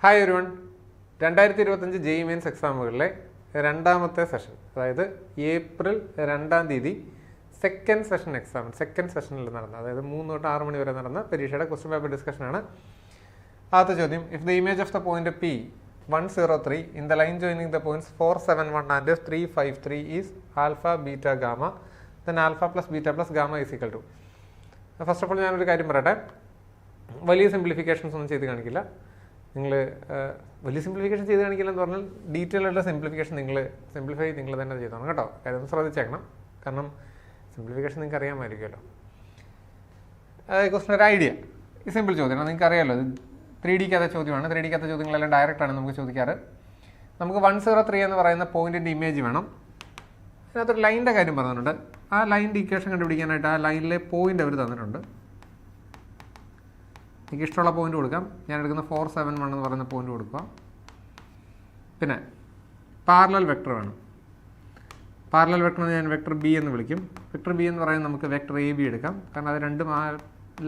Hi everyone. 2025 JEE mains എക്സാമുകളിലെ രണ്ടാമത്തെ session, അതായത് April 2-ാം തീയതി സെക്കൻഡ് സെഷനിൽ നടന്ന, അതായത് 3 തൊട്ട് 6 മണി വരെ നടന്ന പരീക്ഷയുടെ ക്വസ്റ്റ്യൻ പേപ്പർ ഡിസ്കഷനാണ്. ആദ്യത്തെ ചോദ്യം: if the image of the point P103 in the line joining the points 471 and 353 is alpha beta gamma, then alpha plus beta plus gamma is equal to. First of all ഞാനൊരു കാര്യം പറയട്ടെ, വലിയ simplifications ഒന്നും ചെയ്ത് കാണിക്കില്ല. നിങ്ങൾ വലിയ simplification ചെയ്ത് കാണിക്കില്ല എന്ന് പറഞ്ഞാൽ ഡീറ്റെയിൽ ആയിട്ടുള്ള സിംപ്ലിഫിക്കേഷൻ നിങ്ങൾ തന്നെ ചെയ്തോണം കേട്ടോ. കാര്യം ശ്രദ്ധിച്ചേക്കണം, കാരണം സിംപ്ലിഫിക്കേഷൻ നിങ്ങൾക്ക് അറിയാമായിരിക്കുമല്ലോ. ക്വസ്റ്റൻ ഒരു ഐഡിയ, ഈ സിമ്പിൾ ചോദ്യമാണ്, നിങ്ങൾക്ക് അറിയാമല്ലോ. ഇത് 3Dക്കകത്ത ചോദ്യമാണ്. 3Dക്കകത്ത ചോദ്യങ്ങളെല്ലാം ഡയറക്റ്റാണ് നമുക്ക് ചോദിക്കാറ്. നമുക്ക് 103 എന്ന് പറയുന്ന പോയിന്റിൻ്റെ ഇമേജ് വേണം. അതിനകത്തൊരു ലൈനിൻ്റെ കാര്യം പറഞ്ഞിട്ടുണ്ട്. ആ ലൈനിൻ്റെ ഇക്വേഷൻ കണ്ടുപിടിക്കാനായിട്ട് ആ ലൈനിലെ പോയിന്റ് അവർ തന്നിട്ടുണ്ട്. എനിക്ക് ഇഷ്ടമുള്ള പോയിന്റ് കൊടുക്കാം. ഞാൻ എടുക്കുന്ന 471 എന്ന് പറയുന്ന പോയിന്റ് കൊടുക്കുക. പിന്നെ പാരലൽ വെക്ടർ വേണം. പാരലൽ വെക്ടർ ഞാൻ വെക്ടർ ബി എന്ന് വിളിക്കും. വെക്ടർ ബി എന്ന് പറയുന്നത് നമുക്ക് വെക്ടർ എ ബി എടുക്കാം, കാരണം അത് രണ്ടും ആ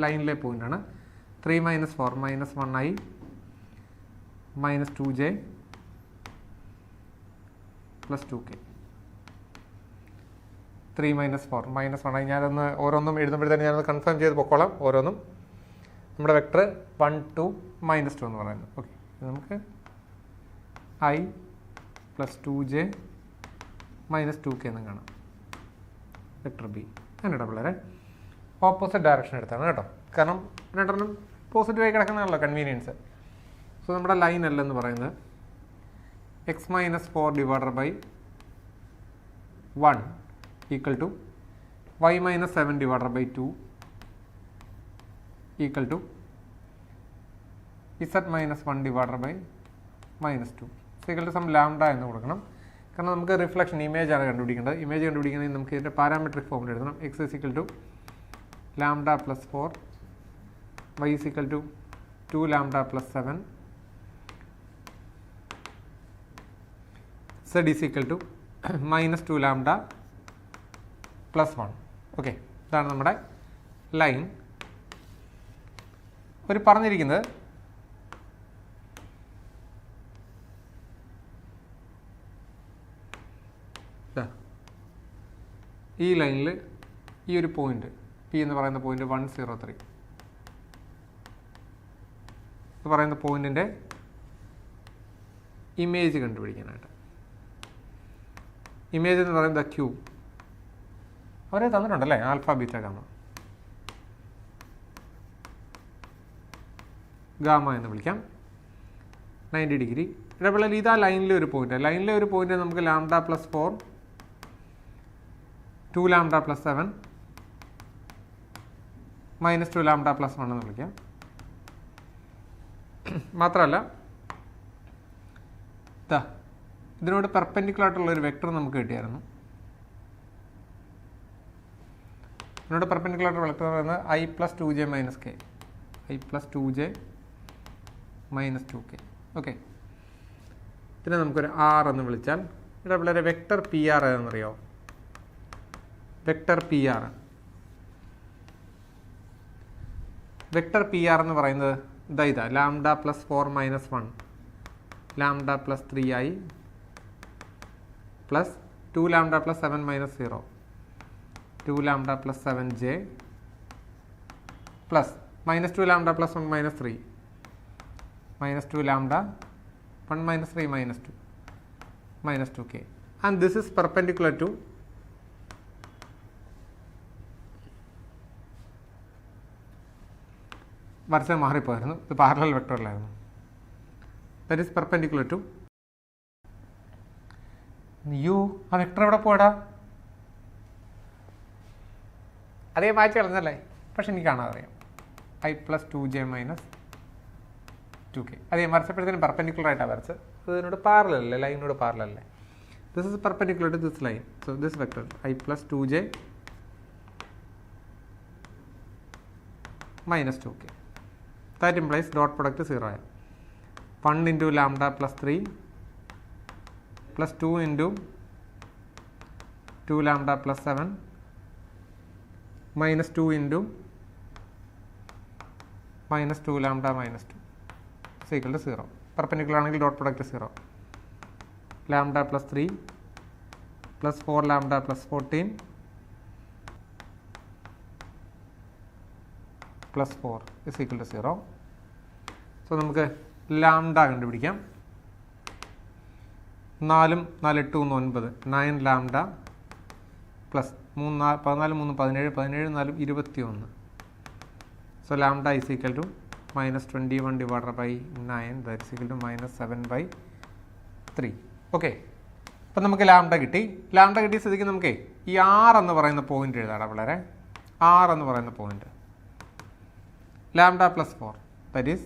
ലൈനിലെ പോയിന്റാണ്. 3 - 4 -1i -2j + 2k. 3 - 4 -1i. ഞാനൊന്ന് ഓരോന്നും എഴുതുമ്പോഴത്തേന് ഞാനത് കൺഫേം ചെയ്ത് പൊക്കോളാം. ഓരോന്നും നമ്മുടെ വെക്ടർ 1 2 -2 എന്ന് പറയുന്നത്. ഓക്കെ, നമുക്ക് i + 2j - 2k എന്ന് കാണാം. വെക്ടർ ബി അങ്ങനെ പിള്ളേരെ ഓപ്പോസിറ്റ് ഡയറക്ഷൻ എടുത്താണ് കേട്ടോ, കാരണം രണ്ടെണ്ണം പോസിറ്റീവായി കിടക്കുന്നതാണല്ലോ കൺവീനിയൻസ്. സോ നമ്മുടെ ലൈൻ എൽ എന്ന് പറയുന്നത് x - 4 / 1 equal to y - 7 / 2 equal to z - 1 / -2 equal to some lambda എന്ന് കൊടുക്കണം. കാരണം നമുക്ക് റിഫ്ലക്ഷൻ ഇമേജ് ആണ് കണ്ടുപിടിക്കേണ്ടത്. ഇമേജ് കണ്ടുപിടിക്കണമെങ്കിൽ നമുക്ക് ഇതിൻ്റെ പാരാമെട്രിക് ഫോമിൽ എഴുതണം. x = λ + 4, y = 2 λ + 7, z = -2 λ + 1. ഓക്കെ, ഇതാണ് നമ്മുടെ ലൈൻ. അവർ പറഞ്ഞിരിക്കുന്നത് ഈ ലൈനിൽ ഈ ഒരു പോയിന്റ് പി എന്ന് പറയുന്ന പോയിന്റ് 103 എന്ന് പറയുന്ന പോയിന്റിൻ്റെ ഇമേജ് കണ്ടുപിടിക്കാനായിട്ട്. ഇമേജ് എന്ന് പറയുന്നത് ക്യൂബ് അവരെ തന്നിട്ടുണ്ടല്ലേ, ആൽഫ ബീറ്റ ഗാമ എന്ന് വിളിക്കാം. 90 ഡിഗ്രി. ഇടവേള ഇതാ ലൈനിലെ ഒരു പോയിന്റ് നമുക്ക് λ + 4 2 λ + 7 -2 λ + 1 എന്ന് വിളിക്കാം. മാത്രമല്ല ഇതിനോട് പെർപെൻഡിക്കുലർ ആയിട്ടുള്ള ഒരു വെക്ടർ നമുക്ക് കിട്ടിയായിരുന്നു. ഇതിനോട് പെർപെൻഡിക്കുലർ ആയിട്ടുള്ള വെക്ടർ എന്ന് പറയുന്നത് i + 2j - k, i + 2j - 2k. Okay, ഇതിനെ നമുക്കൊരു r എന്ന് വിളിച്ചാൽ ഇവിടെ വളരെ വെക്ടർ പി ആർ ഏതെന്നറിയോ? വെക്ടർ പി ആർ എന്ന് പറയുന്നത് ഇതാ λ + 4 - 1 λ + 3i + 2 λ + 7 - 0 2 λ + 7j plus -2 λ + 1 - 3 -2 λ 1 - 3 - 2k, and this is perpendicular to വരച്ച മാറിപ്പോയിരുന്നു, ഇത് പാരലൽ വെക്ടറിലായിരുന്നു. ദാറ്റ് ഈസ് പെർപെൻഡിക്കുലർ ടു ആ വെക്ടർ എവിടെ പോയടാ? അതേ മാറ്റി കളഞ്ഞല്ലേ, പക്ഷെ എനിക്ക് കാണാതെ അറിയാം. i + 2j - 2k അതേ വരച്ചപ്പോഴത്തേനും പെർപെൻഡിക്കുലർ ആയിട്ടാണ് വരച്ചത്. ഇതിനോട് പാരലല്ലേ, ലൈനിനോട് പാരലല്ലേ. This is perpendicular to this line. So this vector i + 2j - 2k. That implies dot product 0 ആയി. 1 × λ + 3 + 2 × 2 λ + 7 -2 × -2 λ - 2 is equal to 0. പെർപെൻഡിക്കുലർ ആണെങ്കിൽ dot product 0. Lambda plus 3 plus 4 lambda plus 14 plus 4 is equal to 0. So നമുക്ക് lambda കണ്ടുപിടിക്കാം. 4 4 8 3 9 9 lambda plus 14 3 17 17 4 21. So lambda is equal to -21 divided by 9 that is equal to -7/3. Okay, അപ്പം നമുക്ക് lambda കിട്ടി. Lambda കിട്ടിയ സ്ഥിതിക്ക് നമുക്ക് ഈ R എന്ന് പറയുന്ന പോയിന്റ് എഴുതാം. വളരെ R എന്ന് പറയുന്ന point lambda plus 4 that is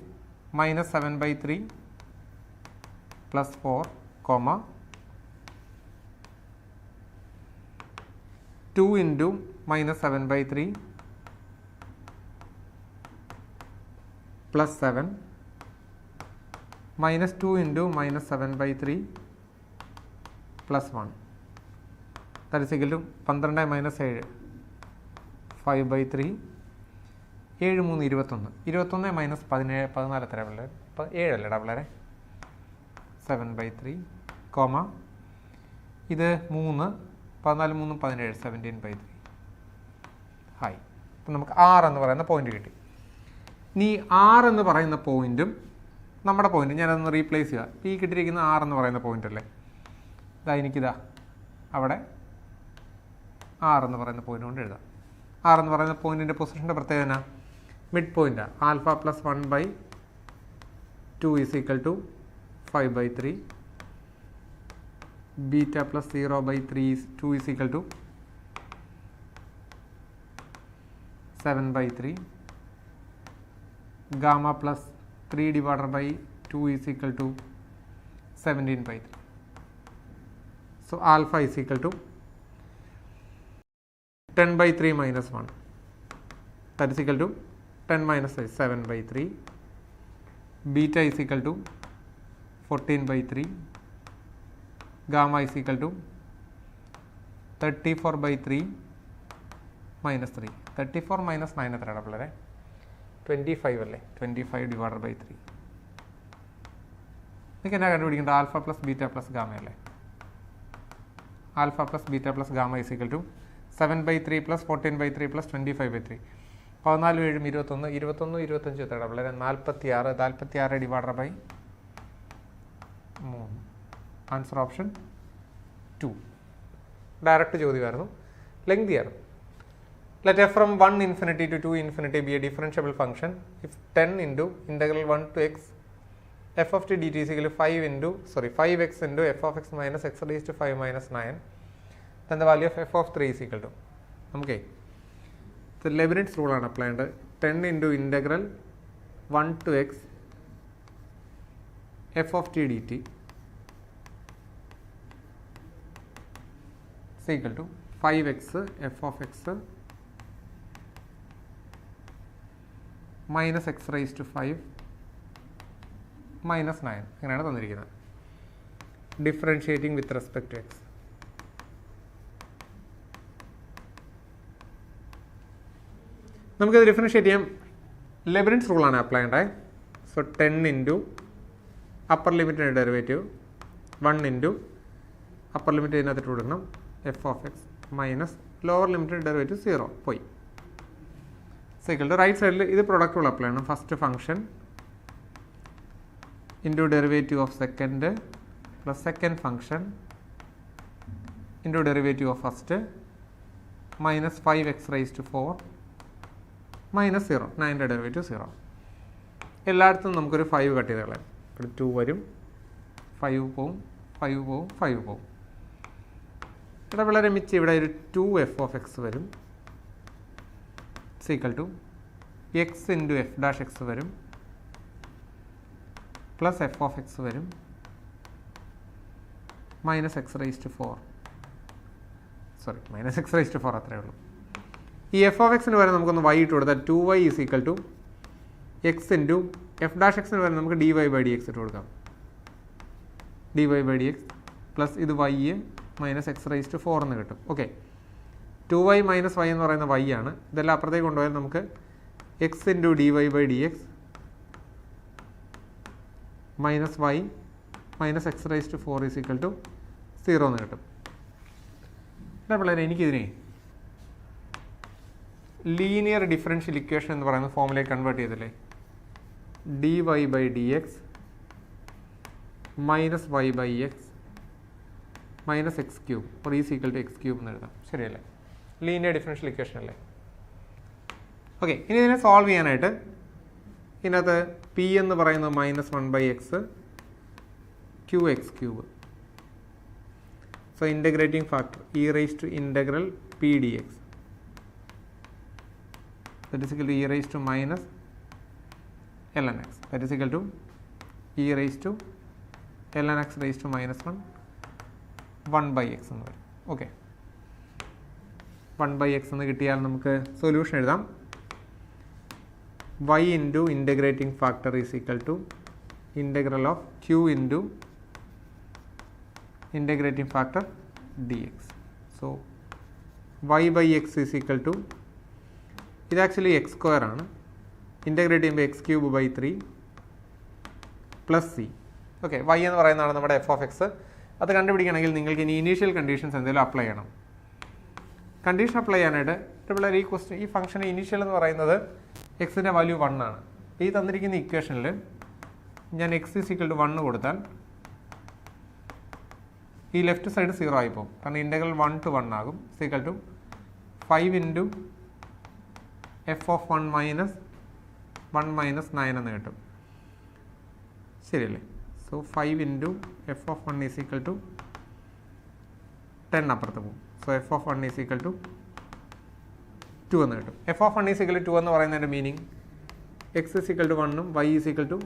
-7/3 plus 4 comma 2 into -7/3 plus 7 -2 into -7/3 plus 1 that is equal to 12 - 7 5/3 7 3 21 21 - 17 14 എത്ര പിള്ളേർ 7 അല്ലേടാ പിള്ളേരെ 7/3 കോമ ഇത് 3 14 3 17 17/3. ഹായ്, അപ്പം നമുക്ക് R എന്ന് പറയുന്ന പോയിന്റ് കിട്ടി. ഇനി R എന്ന് പറയുന്ന പോയിന്റും നമ്മുടെ പോയിന്റ് ഞാനതൊന്ന് റീപ്ലേസ് ചെയ്യുക. ഈ കിട്ടിയിരിക്കുന്ന R എന്ന് പറയുന്ന പോയിന്റ് അല്ലേ, ഇതാ എനിക്കിതാ അവിടെ R എന്ന് പറയുന്ന പോയിന്റ് കൊണ്ട് എഴുതാം. R എന്ന് പറയുന്ന പോയിന്റിൻ്റെ പൊസിഷൻ്റെ പ്രത്യേകത മിഡ് പോയിൻ്റാണ്. Alpha plus 1/2 is equal to 5/3. Beta plus 0/3 2 is equal to 7/3. Gamma plus 3 divided by 2 is equal to 17/3. So alpha is equal to 10/3 minus 1 that is equal to 10 minus 7/3. Beta is equal to 14/3. Gamma is equal to 34/3 minus 3. 34 minus 9 എത്രയാണ് പിള്ളേരെ 25 അല്ലേ 25 divided by 3. നിങ്ങൾക്ക് എന്നാ കണ്ടുപിടിക്കേണ്ടത് alpha plus beta plus gamma അല്ലേ. Alpha plus beta plus gamma is equal to 7/3 plus 14/3 plus 25/3. 14 7 21 21 25 എത്രയാണ് പിള്ളേരെ 46 46 divided by 3. Answer option 2. Direct ചോദ്യമായിരുന്നു, ലെങ്തി ആയിരുന്നു. Let f from 1 infinity to 2 infinity be a differentiable function if 10 into integral 1 to x f of t dt is equal to 5x into f of x minus x raised to 5 minus 9, then the value of f of 3 is equal to. Okay, the Leibniz rule ആണ് apply ചെയ്യേണ്ടത്. 10 into integral 1 to x f of t dt is equal to 5x f of x minus x raised to 5 minus 9 അങ്ങനെയാണ് തന്നിരിക്കുന്നത്. Differentiating with respect to x. നമുക്കത് differentiate ചെയ്യാം. Leibniz റൂളാണ് apply ചെയ്യേണ്ടത്. So 10 into upper ലിമിറ്റിൻ്റെ derivative 1 into upper limit ഇതിനകത്തിട്ട് കൊടുക്കണം f of x minus lower ലിമിറ്റിൻ്റെ ഡെറിവേറ്റീവ് 0 പോയി. സൈക്കിളിൻ്റെ റൈറ്റ് സൈഡിൽ ഇത് പ്രൊഡക്റ്റ് റൂൾ അപ്ലൈ ചെയ്യണം. First function into derivative of second plus second function into derivative of first minus 5x raise to 4 minus 0 9ൻ്റെ derivative 0. എല്ലായിടത്തും നമുക്കൊരു 5 കട്ട് ചെയ്ത് കളയാം. ഇവിടെ 2 വരും, 5 പോവും, 5 പോവും, 5 പോവും. ഇവിടെ വളരെ മിച്ച് ഇവിടെ ഒരു 2f ഓഫ് എക്സ് വരും equal to X into F dash X വരും പ്ലസ് എഫ് ഓഫ് എക്സ് വരും minus X raise to 4 minus X raise to 4 അത്രയേ ഉള്ളൂ. ഈ എഫ് ഓഫ് എക്സിന് വരെ നമുക്കൊന്ന് y ഇട്ട് കൊടുത്താൽ 2y is equal to X into F dash എക്സിന് വരെ നമുക്ക് dy/dx ഇട്ട് കൊടുക്കാം. dy/dx പ്ലസ് ഇത് y minus X raise to 4 എന്ന് കിട്ടും. ഓക്കെ, 2y മൈനസ് y എന്ന് പറയുന്ന y ആണ്. ഇതെല്ലാം അപ്പുറത്തേക്ക് കൊണ്ടുപോയാൽ നമുക്ക് X into dy/dx minus Y minus X raise to 4 is equal to 0 എന്ന് കിട്ടും. എൻ്റെ പിള്ളേരെ എനിക്കിതിനെ ലീനിയർ ഡിഫറൻഷ്യൽ ഇക്വേഷൻ എന്ന് പറയുന്ന ഫോമിലേക്ക് കൺവേർട്ട് ചെയ്തില്ലേ, dy by D X minus Y by X minus X cube or is equal to X cube എന്ന് എഴുതാം. ശരിയല്ലേ? ലീനിയർ ഡിഫറൻഷ്യൽ ഇക്വേഷൻ അല്ലേ? ഓക്കെ, ഇനി ഇതിനെ സോൾവ് ചെയ്യാനായിട്ട് ഇതിനകത്ത് പി എന്ന് പറയുന്നത് minus 1 by X Q X cube. So integrating factor E raise to integral P D X that is equal to e raised to minus ln x, that is equal to e raised to ln x raised to minus 1 by x എന്ന് വരും. Okay, 1 by x എന്ന് കിട്ടിയാൽ നമുക്ക് solution എഴുതാം. y into integrating factor is equal to integral of q into integrating factor dx. So y by x is equal to, ഇത് actually x square ആണ്, integrate ചെയ്യുമ്പോൾ x cube by 3 plus c. Okay, y എന്ന് പറയുന്നതാണ് നമ്മുടെ F of X. അത് കണ്ടുപിടിക്കണമെങ്കിൽ നിങ്ങൾക്ക് ഇനി initial conditions എന്തെങ്കിലും അപ്ലൈ ചെയ്യണം. കണ്ടീഷൻ അപ്ലൈ ചെയ്യാനായിട്ട് പിള്ളേർ ഈ ഫംഗ്ഷൻ ഇനീഷ്യൽ എന്ന് പറയുന്നത് എക്സിൻ്റെ വാല്യൂ 1 ആണ്. ഈ തന്നിരിക്കുന്ന ഇക്വേഷനിൽ ഞാൻ എക്സ് ഈസ് ഈക്വൽ ടു 1 കൊടുത്താൽ ഈ ലെഫ്റ്റ് സൈഡ് 0 ആയിപ്പോകും, കാരണം ഇൻ്റഗ്രൽ 1 to 1 ആകും. Equal to 5 into f of 1 minus 1 minus 9 എന്ന് കിട്ടും. ശരിയല്ലേ? So 5 into f of 1 is equal to 10 അപ്പുറത്ത് പോകും. So f of 1 is equal to 2 എന്ന് കിട്ടും. F of 1 is equal to 2 എന്ന് പറയുന്നതിൻ്റെ meaning x is equal to 1ഉം വൈ ഈസ് ഈക്വൽ ടു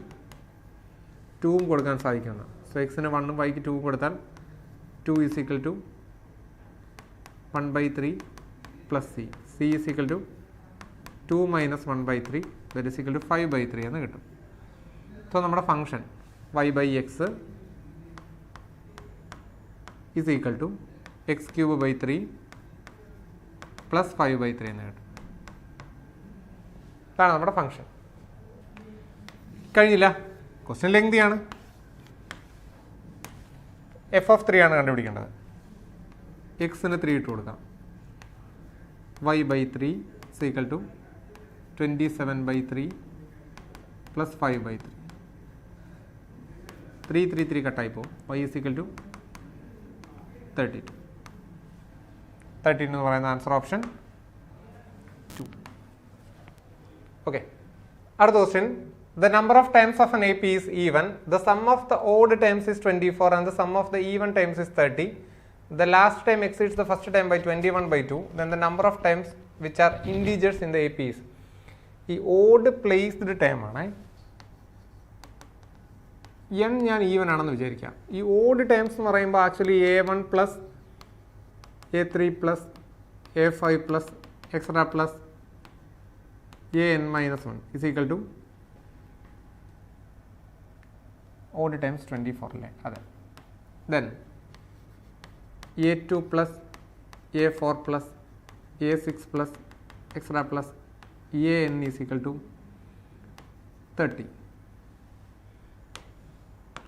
2ഉം കൊടുക്കാൻ സാധിക്കുന്നതാണ്. സോ എക്സിന് 1ഉം വൈക്ക് 2ഉം കൊടുത്താൽ 2 is equal to 1 by 3 plus c. C is equal to 2 minus 1 by 3 that is equal to 5 by 3 എന്ന് കിട്ടും. സോ നമ്മുടെ function y by x is equal to x cube by 3 plus 5 by 3 എന്ന് കിട്ടും. ഇതാണ് നമ്മുടെ ഫംഗ്ഷൻ. കഴിഞ്ഞില്ല, question ലെങ്തിയാണ്. F of 3 ആണ് കണ്ടുപിടിക്കേണ്ടത്. എക്സിന് 3 ഇട്ട് കൊടുക്കാം. y by 3 is equal to 27 by 3 plus 5 by 3. 3 3 3 കട്ടായി പോകും. y is equal to 32. 13 എന്ന് പറയുന്ന ആൻസർ ഓപ്ഷൻ 2. ഓക്കെ, അടുത്ത question. The number of terms of an AP is even. The sum of the odd terms is 24 and the sum of the even terms is 30. The last term exceeds the first term by 21 by 2. Then the number of terms which are integers in the AP is. ഈ odd placed term ആണ്. N ഞാൻ even ആണെന്ന് വിചാരിക്കാം. ഈ odd terms എന്ന് പറയുമ്പോൾ actually A1 plus A3 plus A5 plus etcetera plus AN minus 1 is equal to odd terms 24 അല്ലേ? അതെ. Then A2 plus A4 plus A6 plus etcetera plus AN is equal to 30.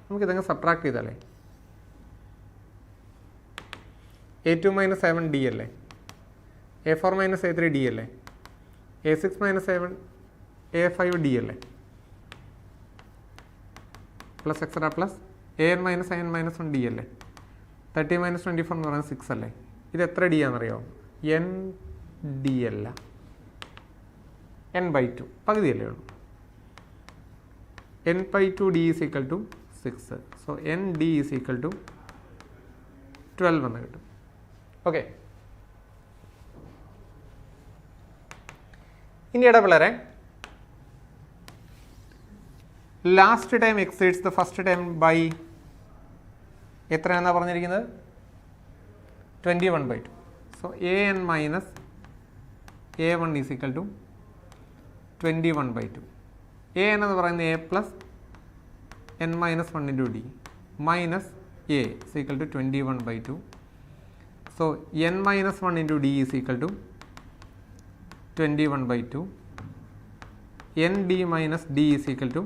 നമുക്കിതങ്ങ് subtract ചെയ്താലേ A2 minus 7 D അല്ലേ, A4 minus A3 D അല്ലേ, A6 minus 7 A5 D അല്ലേ, plus etcetera plus AN minus AN minus 1 D അല്ലേ. 30 minus 24 എന്ന് പറയുന്നത് 6 അല്ലേ. ഇത് എത്ര ഡി ആണെന്നറിയോ? എൻ ഡി അല്ല, n by 2 പകുതിയല്ലേ ഉള്ളൂ. n by 2 d is equal to 6. So n d is equal to 12 എന്ന് കിട്ടും. ഓക്കെ, ഇനിയുടെ പിള്ളേരെ last time exceeds the first time by എത്രയാണെന്നാണ് പറഞ്ഞിരിക്കുന്നത്? 21 by 2. So an minus A1 is equal to 21 by 2. A എന്ന് പറയുന്നത് A plus n minus 1 into D minus A is equal to 21 by 2. So n minus 1 into d is equal to 21 by 2. n d minus d is equal to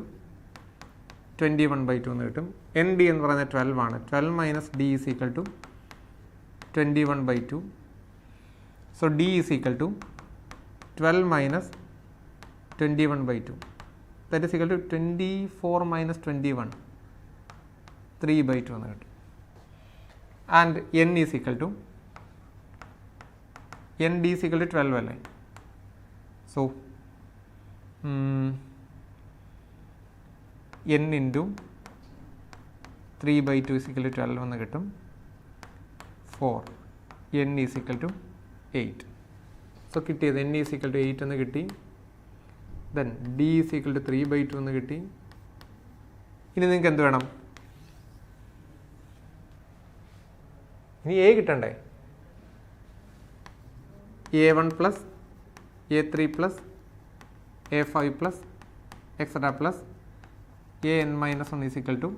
21/2 എന്ന് കിട്ടും. N D എന്ന് പറയുന്നത് 12 ആണ്. 12 minus d is equal to 21/2. So d is equal to 12 minus 21/2. That is equal to 24 minus 21, 3/2 എന്ന് കിട്ടും. And n is equal to n d is equal to 12 അല്ലേ. So n into 3/2 is equal to 12 എന്ന് കിട്ടും. 4 n is equal to 8. So കിട്ടിയത് n is equal to 8 എന്ന് കിട്ടി. Then d is equal to 3/2 എന്ന് കിട്ടി. ഇനി നിങ്ങൾക്ക് എന്ത് വേണം? ഇനി a കിട്ടണ്ടേ? a1 plus a3 plus a5 plus etcetera plus an-1 is equal to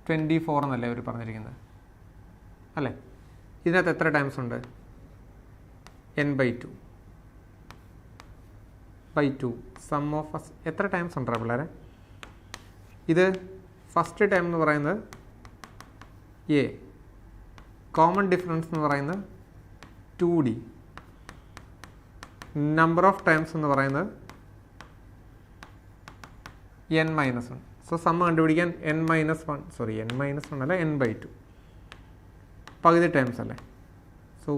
24 എന്നല്ലേ അവർ പറഞ്ഞിരിക്കുന്നത് അല്ലേ? ഇതിനകത്ത് എത്ര ടൈംസ് ഉണ്ട്? n/2 സം ഓഫ് ഫസ്റ്റ് എത്ര ടൈംസ് ഉണ്ടോ പിള്ളേരെ? ഇത് ഫസ്റ്റ് ടൈം എന്ന് പറയുന്നത് എ, കോമൺ ഡിഫറൻസ് എന്ന് പറയുന്നത് 2d, നമ്പർ ഓഫ് ടൈംസ് എന്ന് പറയുന്നത് n-1. സോ സമ്മ കണ്ടുപിടിക്കാൻ n-1 അല്ല n/2 പകുതി ടൈംസ് അല്ലേ. So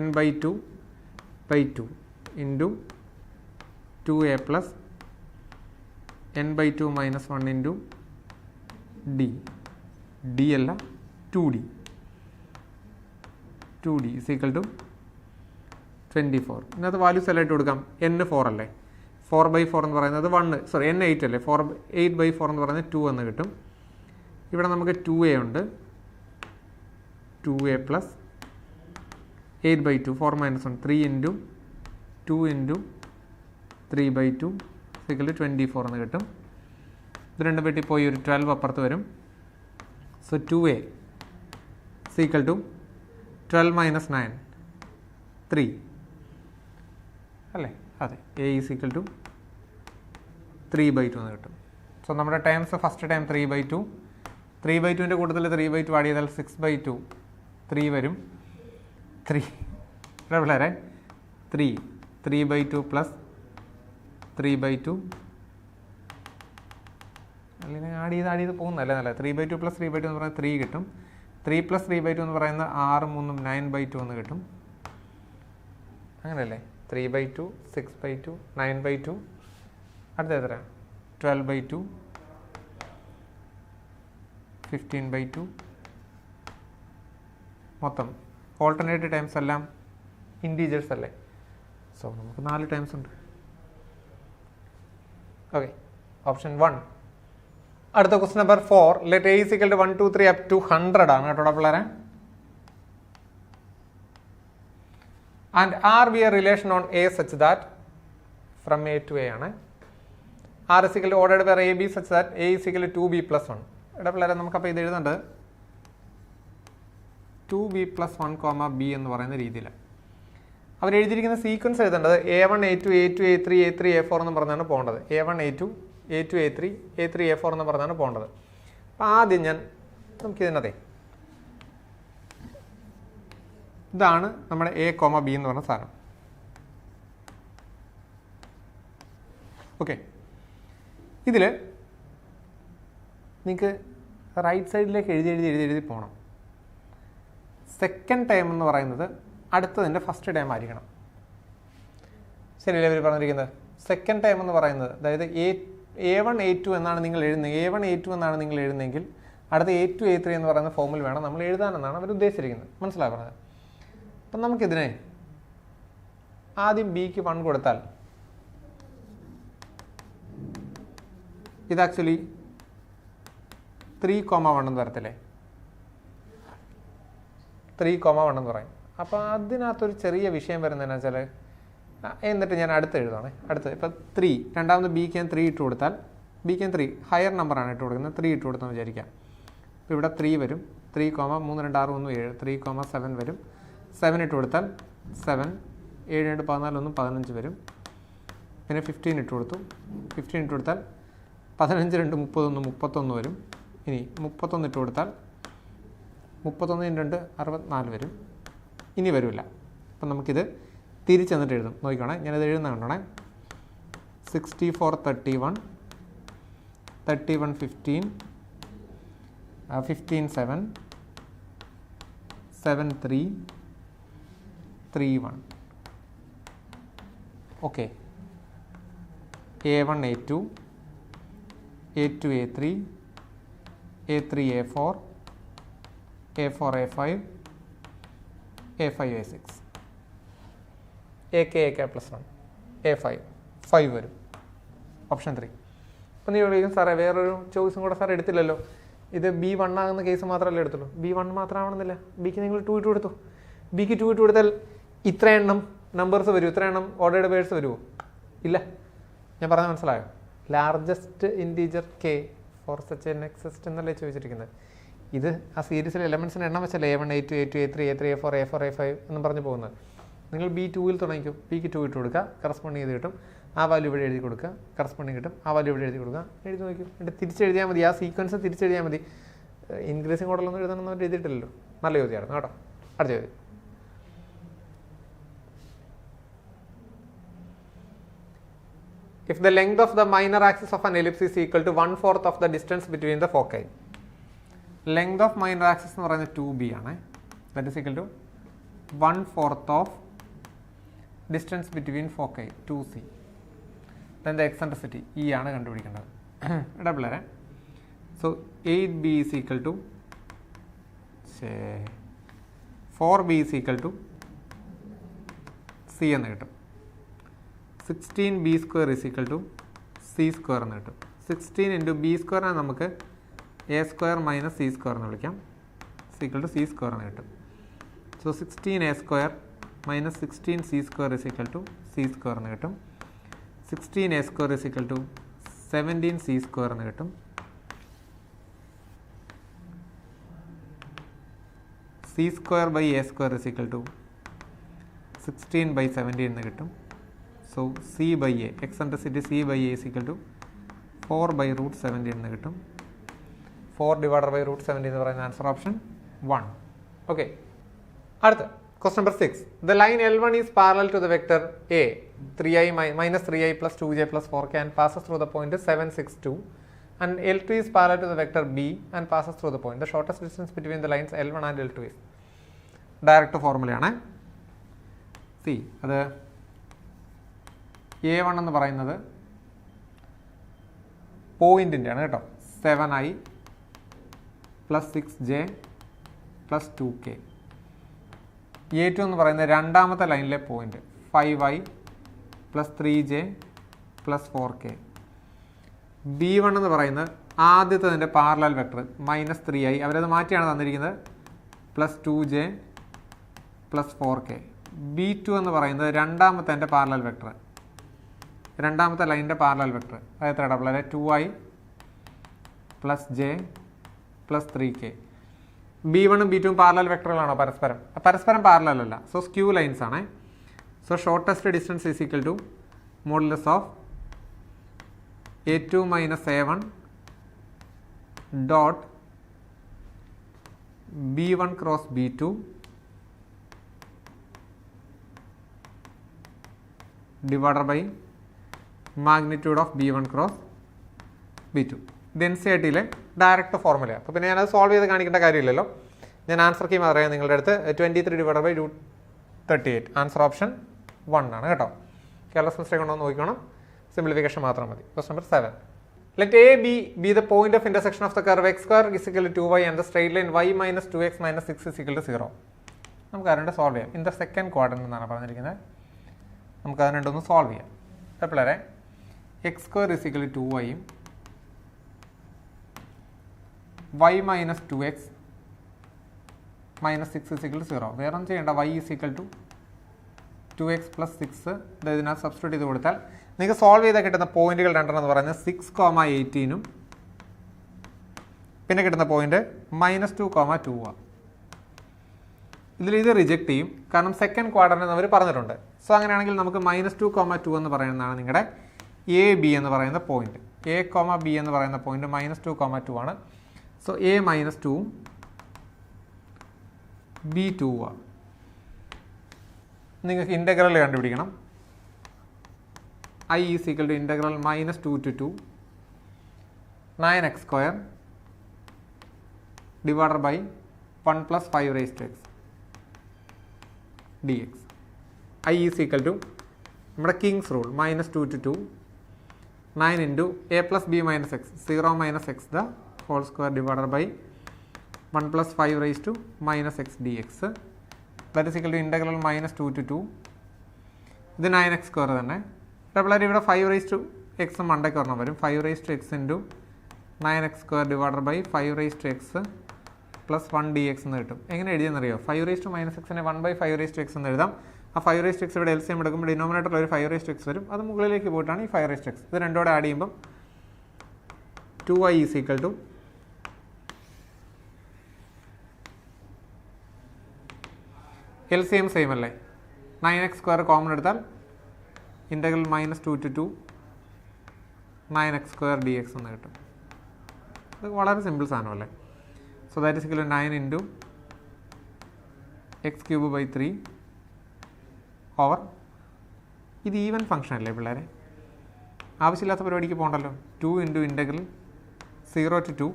n/2/2 into 2a plus n/2 minus 1 into D അല്ല 2d ഇസ് ഈക്വൽ ടു 24. ഇതിനകത്ത് വാല്യൂസ് എല്ലാം ഇട്ട് കൊടുക്കാം. n4 അല്ലേ, 4/4 എന്ന് പറയുന്നത് 1, n8 അല്ലേ, 8/4 എന്ന് പറയുന്നത് 2 എന്ന് കിട്ടും. ഇവിടെ നമുക്ക് 2a ഉണ്ട്, 2a plus 8/2 4 minus 1 3 into 2 into 3/2 equal to 24 എന്ന് കിട്ടും. ഇത് രണ്ടും വെട്ടി പോയി ഒരു 12 അപ്പുറത്ത് വരും. So 2a equal to 12 minus 9 3 അല്ലേ? അതെ, a ഈസ് ഈക്വൽ ടു 3/2 എന്ന് കിട്ടും. സോ നമ്മുടെ ടൈംസ് ഫസ്റ്റ് ടൈം 3/2, 3/2ൻ്റെ കൂട്ടത്തിൽ 3/2 ആഡ് ചെയ്താൽ 6/2 3 വരും. 3 ഇവിടെ പിള്ളേരെ 3/2 പ്ലസ് 3/2 അല്ലെങ്കിൽ ആഡ് ചെയ്ത് പോകുന്നല്ലേ നല്ല. 3/2 പ്ലസ് 3/2 എന്ന് പറയുന്നത് 3 കിട്ടും. 3 പ്ലസ് 3/2 എന്ന് പറയുന്നത് 6 3 9/2 എന്ന് കിട്ടും. അങ്ങനെയല്ലേ? 3/2 6/2 9/2 അടുത്ത എത്ര? 12/2 15/2 മൊത്തം ഓൾട്ടർനേറ്റീവ് ടൈംസ് എല്ലാം ഇൻറ്റീജേഴ്സ് അല്ലേ. സോ നമുക്ക് 4 ടൈംസ് ഉണ്ട്. Okay, option 1. അടുത്ത question number 4. Let a is equal to 1 2 3 up to 100 ആണ് കേട്ടോ പിള്ളേരെ. And R be a relation on A such that from A to A ആണ്. R is equal to ordered by AB such that A is equal to 2B plus 1. ഇവിടെ പിള്ളേരെ നമുക്കപ്പോൾ ഇത് എഴുതുന്നുണ്ട് 2B plus 1, B എന്ന് പറയുന്ന രീതിയിലാണ് അവർ എഴുതിയിരിക്കുന്ന സീക്വൻസ് എഴുതേണ്ടത്. A1 A2 A2 A3 A3 A4 എന്ന് പറഞ്ഞാണ് പോകേണ്ടത്. A1 A2 A2 A3 A3 A4 എന്ന് പറഞ്ഞാണ് പോകേണ്ടത്. അപ്പോൾ ആദ്യം നമുക്കിതിനകത്തെ ഇതാണ് നമ്മുടെ A, B എന്ന് പറഞ്ഞ സാധനം. ഓക്കെ, ഇതിൽ നിങ്ങൾക്ക് റൈറ്റ് സൈഡിലേക്ക് എഴുതി പോകണം. സെക്കൻഡ് ടൈം എന്ന് പറയുന്നത് അടുത്തതിൻ്റെ ഫസ്റ്റ് ടൈം ആയിരിക്കണം. ശരിയല്ലേ ഇവർ പറഞ്ഞിരിക്കുന്നത്? സെക്കൻഡ് ടൈം എന്ന് പറയുന്നത് അതായത് A1 A2 എന്നാണ് നിങ്ങൾ എഴുതുന്നത്. A1 A2 എന്നാണ് നിങ്ങൾ എഴുതുന്നതെങ്കിൽ അടുത്ത A2 A3 എന്ന് പറയുന്ന ഫോമിൽ വേണം നമ്മൾ എഴുതാനെന്നാണ് അവർ ഉദ്ദേശിച്ചിരിക്കുന്നത്. മനസ്സിലായി പറഞ്ഞത്? അപ്പം നമുക്കിതിനെ ആദ്യം ബിക്ക് 1 കൊടുത്താൽ ഇത് ആക്ച്വലി 3,1 എന്ന് വരത്തില്ലേ? 3,1 എന്ന് പറയും. അപ്പോൾ അതിനകത്തൊരു ചെറിയ വിഷയം വരുന്നതെന്ന് വെച്ചാൽ, എന്നിട്ട് ഞാൻ അടുത്ത് എഴുതുകയാണേ. അടുത്ത് ഇപ്പോൾ 3, രണ്ടാമത് ബിക്ക് ഞാൻ 3 ഇട്ട് കൊടുത്താൽ, ബിക്ക് 3 ഹയർ നമ്പറാണ് ഇട്ട് കൊടുക്കുന്നത്, 3 ഇട്ട് കൊടുത്തെന്ന് വിചാരിക്കാം. അപ്പോൾ ഇവിടെ 3 വരും, 3, 3 2 6 1 7 3,7 വരും. 7 ഇട്ട് കൊടുത്താൽ 7, 7 2 14 1 15 വരും. പിന്നെ 15 ഇട്ട് കൊടുത്തു. 15 ഇട്ട് കൊടുത്താൽ 15 2 31 31 വരും. ഇനി 31 ഇട്ട് കൊടുത്താൽ 31 2 64 വരും. ഇനി വരില്ല. അപ്പം നമുക്കിത് തിരിച്ചെന്നിട്ട് എഴുതും. നോക്കിക്കോണേ, ഞാനത് എഴുതുന്ന കണ്ടോണേ. 64 31 31 15 15 7 7 3 3 1. Okay, A1 A2 A2 A3 A3 A4 A4 A5 A5 A6 AK AK plus 1 A5 5 വരും. ഓപ്ഷൻ 3. അപ്പം നീ വിളിക്കും സാറേ വേറൊരു ചോയ്സും കൂടെ സാർ എടുത്തില്ലല്ലോ, ഇത് B1 ആകുന്ന കേസ് മാത്രമല്ലേ എടുത്തുള്ളൂ. B1 മാത്രമാവണമെന്നില്ല. ബിക്ക് നിങ്ങൾ 2 ഇട്ട് കൊടുത്തു. ബിക്ക് 2 ഇട്ട് കൊടുത്താൽ ഇത്ര എണ്ണം നമ്പേഴ്സ് വരും, ഇത്ര എണ്ണം ഓർഡേഡ് വേർഡ്സ് വരുമോ? ഇല്ല. ഞാൻ പറഞ്ഞാൽ മനസ്സിലായോ? Largest integer K for such an exist എന്നല്ലേ ചോദിച്ചിരിക്കുന്നത്. ഇത് ആ സീരീസിലെ എലമെൻസിൻ്റെ എണ്ണം വെച്ചല്ലേ A1 A2 A2 A3 A3 A4 A4 A5 എന്നും പറഞ്ഞ് പോകുന്നത്. നിങ്ങൾ B2 തുടങ്ങിക്കും. ബിക്ക് 2 ഇട്ട് കൊടുക്കുക, കറസ്പോണ്ടിങ് ചെയ്ത് കിട്ടും. ആ വാല്യൂ ഇവിടെ എഴുതി കൊടുക്കുക, കറസ്പോണ്ടിങ് കിട്ടും. ആ വാല്യൂ ഇവിടെ എഴുതി കൊടുക്കുക, എഴുതി നോക്കും. എന്നിട്ട് തിരിച്ചെഴുതിയാൽ മതി. ആ സീക്വൻസ് തിരിച്ചെഴുതിയാൽ മതി. ഇൻക്രീസിങ് ഓർഡറിലൊന്നും എഴുതണമെന്ന് എഴുതിയിട്ടില്ലല്ലോ. നല്ല ചോദ്യമായിരുന്നു കേട്ടോ. അടുത്ത ചോദ്യം. If the length of the minor axis of an ellipse is equal to 1/4 of the distance between the foci. Length of minor axis എന്ന് പറയുന്നത് 2b ആണ്. That is equal to 1/4 of distance between foci 2c. Then the eccentricity E ആണ് കണ്ടുപിടിക്കേണ്ടത്. Double അല്ലേ. So 8b is equal to 4b is equal to c എന്ന് കിട്ടും. 16b square is equal to c square എന്ന് കിട്ടും. 16 into b square നമുക്ക് a square minus c square എന്ന് വിളിക്കാം. is equal to c square എന്ന് കിട്ടും. So 16a square minus 16c square is equal to c square എന്ന് കിട്ടും. 16a square is equal to 17c square എന്ന് കിട്ടും. c square by a square is equal to 16 by 17 എന്ന് കിട്ടും. So c by a, eccentricity c by a is equal to 4 by root 70 എന്ന് കിട്ടും. 4 divided by root 70 എന്ന് പറയുന്ന answer option 1. Okay, അടുത്ത question number 6. The line L1 is parallel to the vector A 3i minus 3i plus 2j plus 4k and passes through the point 7 6 2, and L2 is parallel to the vector B and passes through the point. The shortest distance between the lines L1 and L2 is. Direct ഫോർമുലയാണ്. സി അത് A1 എന്ന് പറയുന്നത് പോയിന്റിൻ്റെ ആണ് കേട്ടോ. 7i plus 6j plus 2k. A2 എന്ന് പറയുന്നത് രണ്ടാമത്തെ ലൈനിലെ point 5i plus 3j plus 4k. B1 എന്ന് പറയുന്നത് ആദ്യത്തതിൻ്റെ പാരലൽ വെക്ടർ -3i, അവരത് മാറ്റിയാണ് തന്നിരിക്കുന്നത്, plus 2j plus 4k. B2 എന്ന് പറയുന്നത് രണ്ടാമത്തെ പാരലൽ വെക്ടർ, രണ്ടാമത്തെ ലൈനിൻ്റെ പാരലൽ വെക്ടർ, അത് എത്ര ഡബിൾ അല്ലെ 2i plus j plus 3k. B1 ഉം B2 ഉം പാരലൽ വെക്ടറുകളാണോ? പരസ്പരം പരസ്പരം പാരലൽ അല്ല. സോ സ്ക്യൂ ലൈൻസ് ആണ്. So shortest distance is equal to modulus of A2 minus A1 dot B1 cross B2 divided by magnitude of B1 cross B2. ഇത് NCERT-യിലെ direct ഫോർമുലയാണ്. അപ്പോൾ പിന്നെ ഞാനത് സോൾവ് ചെയ്ത് കാണിക്കേണ്ട കാര്യമില്ലല്ലോ. ഞാൻ ആൻസർ കീ അറിയാം നിങ്ങളുടെ അടുത്ത് 23 divided by root 38. Answer option 1 ആണ് കേട്ടോ. കെയർലെസ് മിസ്റ്റേക്ക് ഉണ്ടോ എന്ന് നോക്കണം. സിംപ്ലിഫിക്കേഷൻ മാത്രം മതി. Question number 7. Let A be the point of intersection of the curve x square is equal to 2y and the straight line y minus 2x minus 6 is equal to 0. നമുക്ക് അതിനെ solve ചെയ്യാം. In the second quadrant എന്നാണ് പറഞ്ഞിരിക്കുന്നത്. നമുക്ക് അതിനെ ഒന്ന് solve ചെയ്യാം. എപ്പോഴേ x square is equal to 2yയും y minus 2x minus 6 is equal to 0. വേറെ ഒന്നും ചെയ്യേണ്ട. y is equal to 2x plus 6 ഇതിനകത്ത് സബ്സ്റ്റിറ്റ്യൂട്ട് ചെയ്ത് കൊടുത്താൽ നിങ്ങൾക്ക് സോൾവ് ചെയ്താൽ കിട്ടുന്ന പോയിന്റുകൾ രണ്ടെണ്ണം എന്ന് പറയുന്നത് 6,18 പിന്നെ കിട്ടുന്ന പോയിന്റ് -2,2 ആണ്. ഇത് റിജക്ട് ചെയ്യും, കാരണം സെക്കൻഡ് ക്വാഡ്രന്റ് അവർ പറഞ്ഞിട്ടുണ്ട്. സോ അങ്ങനെയാണെങ്കിൽ നമുക്ക് -2,2 എന്ന് പറയുന്നതാണ് നിങ്ങളുടെ എ ബി എന്ന് പറയുന്ന പോയിന്റ്. എ കോമ ബി എന്ന് പറയുന്ന പോയിന്റ് -2,2 ആണ്. സോ എ -2ഉം ബി 2ആണ്. നിങ്ങൾക്ക് ഇൻ്റഗ്രൽ കണ്ടുപിടിക്കണം. I is equal to integral -2 to 2 9x square divided by 1 plus 5 raised to x dx. I is equal to നമ്മുടെ Kings rule -2 to 2 9 into a plus b minus x 0 minus x the whole square divided by 1 plus 5 raised to minus x dx. That is equal to integral -2 to 2. ഇത് 9x square തന്നെ. ഡബിളായിട്ട് ഇവിടെ 5 raised to x മണ്ടയ്ക്ക് പറഞ്ഞാൽ വരും. 5 raised to x into 9x square divided by 5 raised to x plus 1 dx എന്ന് കിട്ടും. എങ്ങനെ എഴുതിയെന്നറിയോ? 5 raised to minus x നെ 1 by 5 raised to x എന്ന് എഴുതാം. ആ 5 raised to x ഇവിടെ LCM എടുക്കുമ്പോൾ ഡിനോമിനേറ്ററിൽ ഒരു 5 raised to x വരും. അത് മുകളിലേക്ക് പോയിട്ടാണ് ഈ 5 raised to x. ഇത് രണ്ടോടെ ആഡ് ചെയ്യുമ്പം 2y is equal to LCM same അല്ലേ? 9x സ്ക്വയർ കോമൺ എടുത്താൽ integral -2 to 2 9x square dx എന്ന് കിട്ടും. ഇത് വളരെ സിമ്പിൾ സാധനമല്ലേ? So that is equal to 9 into x cube by 3 over ഇത് ഈവൻ ഫംഗ്ഷൻ അല്ലേ പിള്ളേരെ? ആവശ്യമില്ലാത്ത പരിപാടിക്ക് പോകണ്ടല്ലോ. 2 into integral 0 to 2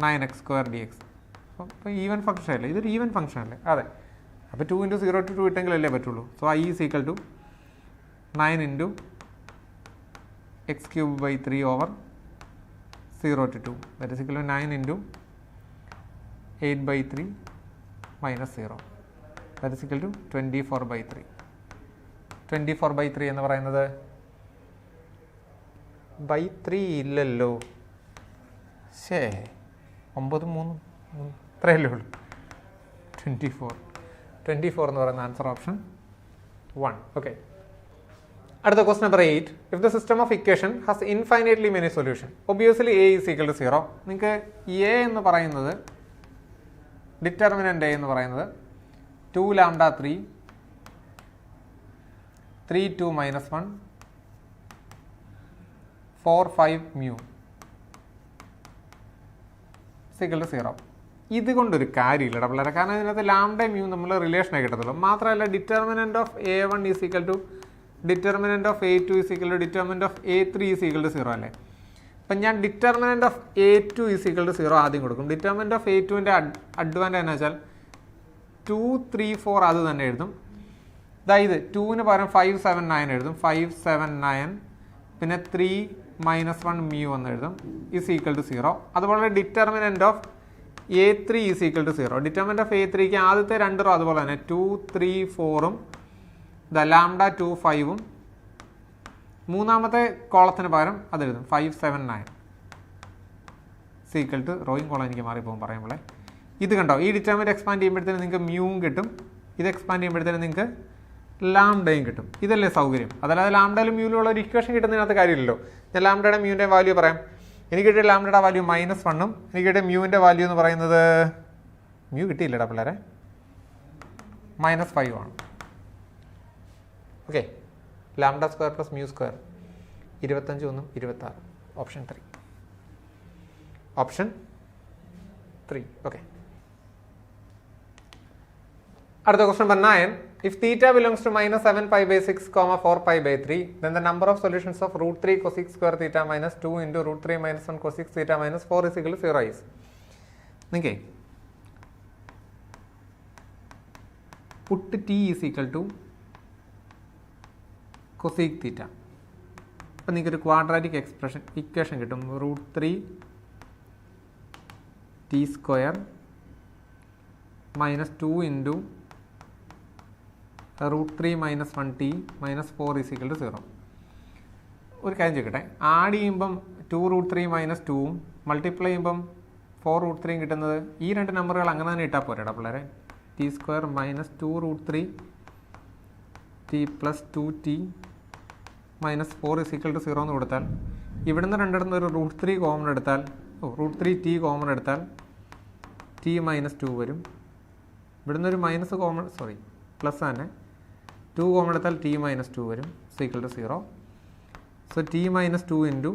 9x square dx. അപ്പോൾ ഈവൻ ഫംഗ്ഷൻ അല്ലേ? ഇതൊരു ഈവൻ ഫംഗ്ഷൻ അല്ലേ? അതെ. അപ്പോൾ 2 into 0 to 2 ഇട്ടെങ്കിലല്ലേ പറ്റുള്ളൂ. So I is equal to 9 into x cube by 3 over 0 to 2. That is equal to 9 into 8 by 3 minus 0. That is equal to 24 by 3. 24 by 3 എന്ന് പറയുന്നത് by 3 ഇല്ലല്ലോ. ശേ 9 3 ഇത്രയല്ലേ ഉള്ളൂ. 24 എന്ന് പറയുന്ന ആൻസർ ഓപ്ഷൻ 1. ഓക്കെ. അടുത്ത question number 8. If the system of equation has infinitely many solution obviously a is equal to 0. നിങ്ങൾക്ക് A എന്ന് പറയുന്നത് ഡിറ്റർമിനൻ്റ് എ എന്ന് പറയുന്നത് 2 lambda 3 3 2 minus 1 4 5 mu equal to 0. ഇതുകൊണ്ടൊരു കാര്യമില്ല ഡബിളറെ. കാരണം ഇതിനകത്ത് ലാംഡ മ്യൂ നമ്മൾ റിലേഷനെ കിട്ടത്തുള്ളൂ. മാത്രമല്ല determinant of A1 is equal to determinant of A2 is equal to determinant of A3 is equal to 0 അല്ലേ? അപ്പം ഞാൻ determinant of A2 is equal to 0 ആദ്യം കൊടുക്കും. ഡിറ്റർമിനൻ്റ് ഓഫ് A2ൻ്റെ അഡ്വാൻറ്റേജ് എന്ന് വെച്ചാൽ 2 3 4 അത് തന്നെ എഴുതും. അതായത് 2ന് പകരം 5 7 9 എഴുതും. 5 7 9 പിന്നെ 3 - 1 മ്യൂ എന്ന് എഴുതും ഈസ് ഈക്വൽ ടു 0. അതുപോലെ determinant of A3 is equal to 0. Determinant of A3ക്ക് ആദ്യത്തെ 2 റോ അതുപോലെ തന്നെ 2 3 4ഉം ലാംഡ 2 5ഉം മൂന്നാമത്തെ കോളത്തിന് പകരം അതെഴുതും 5 7 9 ഈക്വൽ ടു റോയും കോളം എനിക്ക് മാറിപ്പോകും പറയുമ്പോഴേ. ഇത് കണ്ടോ, ഈ ഡിറ്റർമിനൻ്റ് എക്സ്പാൻഡ് ചെയ്യുമ്പോഴത്തേന് നിങ്ങൾക്ക് മ്യൂവും കിട്ടും, ഇത് എക്സ്പാൻഡ് ചെയ്യുമ്പോഴത്തേന് നിങ്ങൾക്ക് ലാംഡയും കിട്ടും. ഇതല്ലേ സൗകര്യം? അതല്ലാതെ ലാംഡയിലും മ്യൂവിലും ഉള്ള ഒരു ഇക്വേഷൻ കിട്ടുന്നതിനകത്ത് കാര്യമില്ലല്ലോ. ഞാൻ ലാംഡയുടെ മ്യൂവിൻ്റെ വാല്യൂ പറയാം. എനിക്ക് കിട്ടിയ ലാംഡയുടെ വാല്യൂ -1ഉം എനിക്ക് കിട്ടിയ മ്യൂവിൻ്റെ വാല്യൂ എന്ന് പറയുന്നത് മ്യൂ കിട്ടിയില്ലടാ പിള്ളേരെ, -5 ആണ്. Okay, lambda square plus mu square 25 1 26. Option 3. Option 3. Okay. അടുത്ത question number 9. If theta belongs to -7 pi by 6, 4 pi by 3, then the number of solutions of √3 cosec square theta minus 2 into √3 minus 1 cosec theta minus 4 is equal to 0 is. Okay. Put t is equal to cosec theta. അപ്പോൾ നിങ്ങൾക്ക് ഒരു quadratic equation കിട്ടും. √3 t square minus 2 into √3 minus 1t minus 4 is equal to 0. ഒരു കാര്യം ചോദിക്കട്ടെ, add ചെയ്യുമ്പം 2√3 minus 2ഉം multiply ചെയ്യുമ്പം 4√3 കിട്ടുന്നത് ഈ രണ്ട് നമ്പറുകൾ അങ്ങനെ തന്നെ ഇട്ടാൽ പോരാടാ പിള്ളേരെ. t square minus 2√3 t plus 2t minus 4 is equal to 0 എന്ന് കൊടുത്താൽ ഇവിടുന്ന് രണ്ടിടത്തുനിന്ന് ഒരു √3 കോമൺ എടുത്താൽ √3t കോമൺ എടുത്താൽ t മൈനസ് 2 വരും. ഇവിടുന്ന് ഒരു മൈനസ് കോമൺ പ്ലസ് തന്നെ 2 കോമൺ എടുത്താൽ t മൈനസ് 2 വരും equal to 0. So t minus 2 into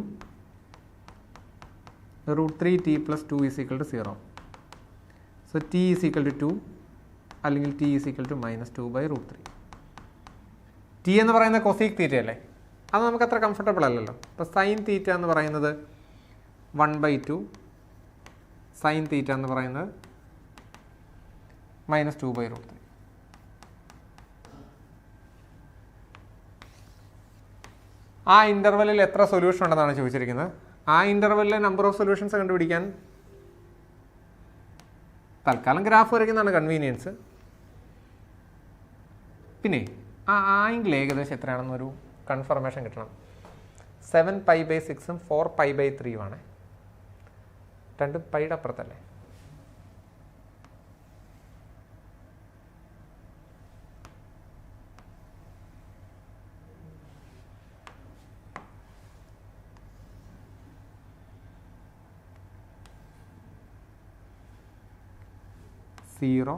root 3t plus 2 is equal to 0. So t is equal to 2 അല്ലെങ്കിൽ t is equal to minus 2 by root 3. t എന്ന് പറയുന്നത് cosec theta അല്ലേ, അത് നമുക്ക് അത്ര കംഫർട്ടബിൾ അല്ലല്ലോ. അപ്പോൾ സൈൻ തീറ്റ എന്ന് പറയുന്നത് 1/2, സൈൻ തീറ്റ എന്ന് പറയുന്നത് minus 2 by root 3. ആ ഇൻ്റർവെല്ലിൽ എത്ര സൊല്യൂഷൻ ഉണ്ടെന്നാണ് ചോദിച്ചിരിക്കുന്നത്. ആ ഇൻ്റർവെല്ലിലെ നമ്പർ ഓഫ് സൊല്യൂഷൻസ് കണ്ടുപിടിക്കാൻ തൽക്കാലം ഗ്രാഫ് വരയ്ക്കുന്നതാണ് കൺവീനിയൻസ്. പിന്നെ ആ ആംഗിൾ ഏകദേശം എത്രയാണെന്നൊരു കൺഫർമേഷൻ കിട്ടണം. 7π/6 4π/3 ആണ്. 2 പൈയുടെ അപ്പുറത്തല്ലേ. സീറോ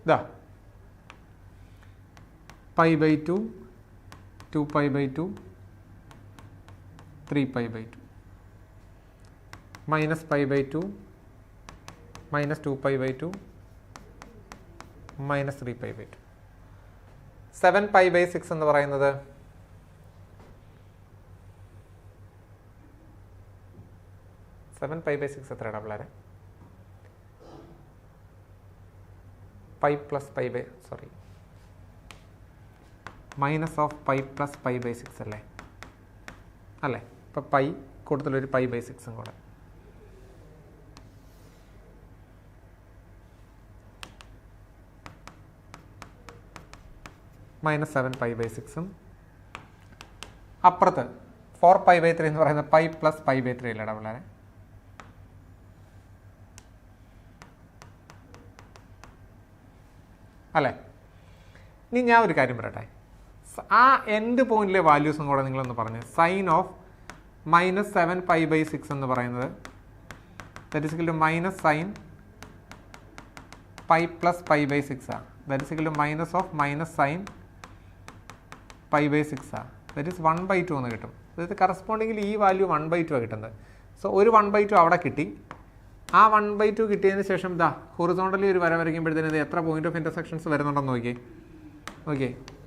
ഇതാ π/2 2π/2 3π/2 minus π/2 minus 2π/2 minus 3π/2. 7π/6 എന്ന് പറയുന്നത് 7π/6 എത്രയാണ് പിള്ളേരെ? Pi plus minus of pi plus π/6 അല്ലേ അല്ലേ. ഇപ്പോൾ പൈ കൂടുതലൊരു π/6 കൂടെ. minus 7π/6 അപ്പുറത്ത് 4π/3 എന്ന് പറയുന്നത് പൈ പ്ലസ് π/3 അല്ലേടാ പിള്ളേരെ. അല്ലേ. ഇനി ഞാൻ ഒരു കാര്യം പറയട്ടെ, ആ എൻഡ് പോയിന്റിലെ വാല്യൂസും കൂടെ നിങ്ങളൊന്ന് പറഞ്ഞു. സൈൻ ഓഫ് minus 7π/6 എന്ന് പറയുന്നത് that is equal to minus sine pi plus π/6 ആണ്. That is equal to minus of minus sine π/6 ആണ്. ദാറ്റ് ഈസ് 1/2 എന്ന് കിട്ടും. അതായത് കറസ്പോണ്ടിങ്ങിൽ ഈ വാല്യൂ 1/2 ആണ് കിട്ടുന്നത്. സോ ഒരു 1/2 അവിടെ കിട്ടി. ആ 1/2 കിട്ടിയതിന് ശേഷം ഇതാ ഹൊറിസോണ്ടലി ഒരു വര വരയ്ക്കുമ്പോഴത്തേന് ഇത് എത്ര പോയിന്റ് ഓഫ് ഇൻ്റർസെക്ഷൻസ് വരുന്നുണ്ടെന്ന് നോക്കിയേ.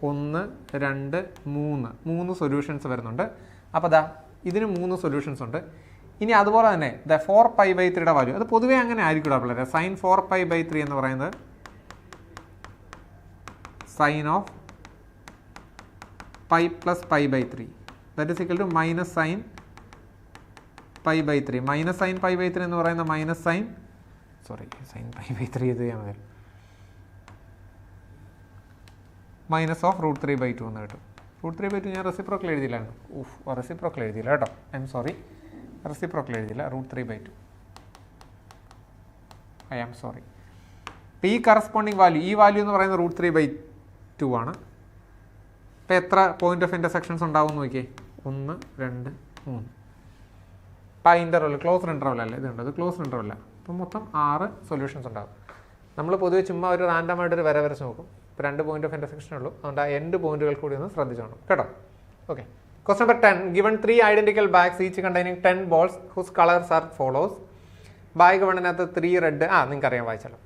1 2 3 സൊല്യൂഷൻസ് വരുന്നുണ്ട്. അപ്പോൾ ദാ ഇതിന് 3 സൊല്യൂഷൻസ് ഉണ്ട്. ഇനി അതുപോലെ തന്നെ ദ 4π/3യുടെ വാല്യൂ അത് പൊതുവേ അങ്ങനെ ആയിരിക്കും പിള്ളേരെ. സൈൻ 4π/3 എന്ന് പറയുന്നത് sine of pi plus π/3 that is equal to minus sine π/3. Minus sine π/3 എന്ന് പറയുന്നത് മൈനസ് സൈൻ സൈൻ π/3 ഇത് ചെയ്യാൻ മതി. മൈനസ് ഓഫ് √3/2 എന്ന് കിട്ടും. √3/2 ഞാൻ റെസിപ്രോക്കൽ എഴുതിയില്ലായിരുന്നു. റെസിപ്രോക്കൽ എഴുതിയില്ല കേട്ടോ. ഐ എം സോറി, റെസിപ്രോക്കൽ എഴുതിയില്ല. √3/2 ഐ ആം സോറി. അപ്പോൾ ഈ കറസ്പോണ്ടിങ് വാല്യൂ, ഈ വാല്യൂ എന്ന് പറയുന്നത് √3/2 ആണ്. അപ്പോൾ എത്ര പോയിന്റ് ഓഫ് ഇൻ്റർസെക്ഷൻസ് ഉണ്ടാവും എന്ന് നോക്കിയേ. 1 2 3. അപ്പോൾ ആ ഇൻ്റർവെൽ ക്ലോസ്ഡ് ഇൻ്റർവെൽ അല്ലേ, ഇതുണ്ട്, ഇത് ക്ലോസ്ഡ് ഇൻ്റർവെല്ല. അപ്പോൾ മൊത്തം 6 സൊല്യൂഷൻസ് ഉണ്ടാകും. നമ്മൾ പൊതുവെ ചുമ്മാ ഒരു റാൻഡമായിട്ടൊരു വര വരച്ച് നോക്കും. ഇപ്പോൾ 2 പോയിന്റ് ഓഫ് ഇൻ്റർസെക്ഷൻ ഉള്ളൂ. അതുകൊണ്ട് ആ എൻഡ് പോയിന്റുകൾ കൂടി ഒന്ന് ശ്രദ്ധിച്ചോണം കേട്ടോ. Okay. Question number 10. Given 3 identical bags each containing 10 balls whose colours are follows. Bag 1-നകത്ത് 3 റെഡ്, നിങ്ങൾക്ക് അറിയാൻ വായിച്ചാലോ.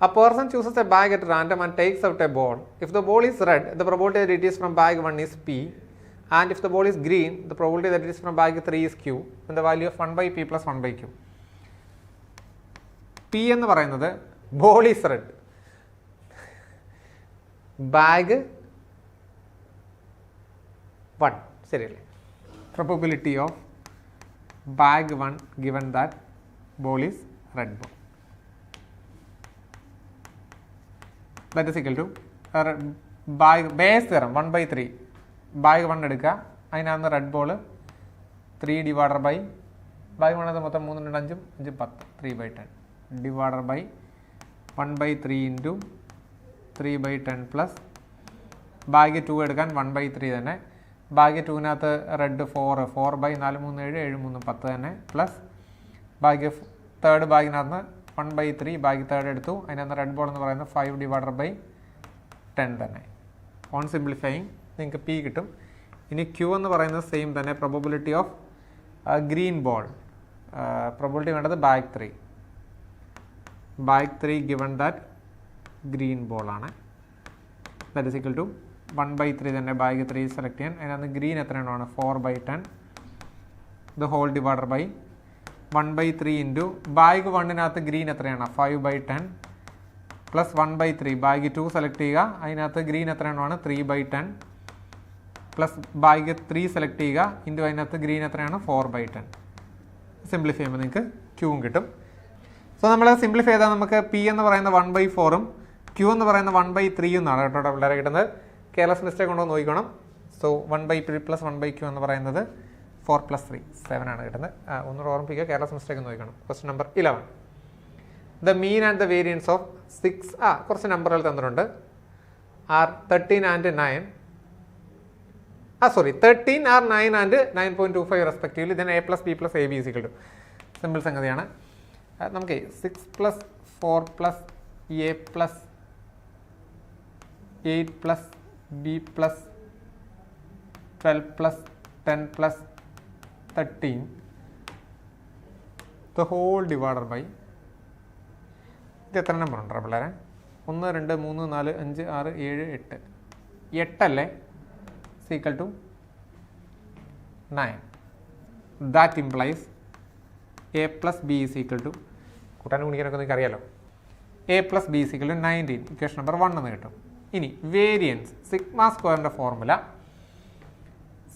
A person chooses a bag at random and takes out a ball. If the ball is red, the probability that it is from bag 1 is P. And if the ball is green, the probability that it is from bag 3 is Q. And the value of 1/P plus 1/Q. P എന്ന് പറയുന്നത് ball is red. Bag 1 ശരിയല്ലേ. Probability of bag 1 given that ball is red ball. That is equal to Bayes തരം 1/3. Bag 1 എടുക്കുക, അതിനകത്ത് red ball 3 divided by bag 1 മൊത്തം 3 2 5 5 10 3/10 divider by 1/3 into 3/10 plus ഭാഗ്യ 2 എടുക്കാൻ 1/3 തന്നെ. ഭാഗ്യ 2-നകത്ത് red 4, 4/4 3 7 7 3 10 തന്നെ പ്ലസ് ഭാഗ്യ തേർഡ് ഭാഗ്യനകത്ത് 1/3 ഭാഗ്യ third എടുത്തു. അതിനകത്ത് റെഡ് ബോൾ എന്ന് പറയുന്നത് 5/10 തന്നെ. ഓൺ സിംപ്ലിഫൈയിങ് നിങ്ങൾക്ക് പി കിട്ടും. ഇനി ക്യൂ എന്ന് പറയുന്നത് സെയിം തന്നെ, probability of green ball. Probability വേണ്ടത് ബാക്ക് 3 ഗിവൺ ദാറ്റ് ഗ്രീൻ ബോളാണ്. ദാറ്റ് ഇസ് ഈക്വൽ ടു 1/3 തന്നെ ബാഗ് 3 സെലക്ട് ചെയ്യാൻ. അതിനകത്ത് ഗ്രീൻ എത്രയാണ് 4/10 the whole divided by 1/3 into bag 1-നകത്ത് ഗ്രീൻ എത്രയാണ് 5/10 പ്ലസ് 1/3 ബാഗ് 2 സെലക്ട് ചെയ്യുക. അതിനകത്ത് ഗ്രീൻ എത്രയാണ് 3/10 പ്ലസ് ബാഗ് 3 സെലക്ട് ചെയ്യുക ഇൻറ്റു അതിനകത്ത് ഗ്രീൻ എത്രയാണ് 4/10. സിംപ്ലിഫൈ ചെയ്യുമ്പോൾ നിങ്ങൾക്ക് ക്യൂവും കിട്ടും. സോ നമ്മൾ സിംപ്ലിഫൈ ചെയ്താൽ നമുക്ക് പി എന്ന് പറയുന്ന 1/4 ക്യൂ എന്ന് പറയുന്ന 1/3 എന്നാണ് കേട്ടോ പിള്ളേരെ കിട്ടുന്നത്. കെയർലെസ് മിസ്റ്റേക്ക് ഉണ്ടോ എന്ന് നോക്കണം. സോ 1/3 പ്ലസ് 1/q എന്ന് പറയുന്നത് 4 + 3 7 ആണ് കിട്ടുന്നത്. ഒന്നുകൂടെ ഓർമ്മിപ്പിക്കുക, കെയർലെസ് മിസ്റ്റേക്ക് നോക്കണം. Question number 11. The mean and the variance of 6 കുറച്ച് നമ്പറുകൾ തന്നിട്ടുണ്ട്. Are 13 and 9 13 are 9 and 9.25 respectively. Then a + b + ab = simple സംഗതിയാണ്. നമുക്ക് 6 + 4 + a + 8 + b + 12 + 10 + 13 the whole divided by ഇത് എത്ര നമ്പർ ഉണ്ടോ പിള്ളേരെ? 1 2 3 4 5 6 7 8 8 അല്ലേ? Equal to 9. That implies a + b = കൂട്ടാനും ഗുണിക്കാനൊക്കെ നിങ്ങൾക്ക് അറിയാലോ. a + b = 19. ഇക്വേഷൻ നമ്പർ 1 എന്ന് കിട്ടും. ഇനി വേരിയൻസ് സിഗ്മ സ്ക്വയറിൻ്റെ formula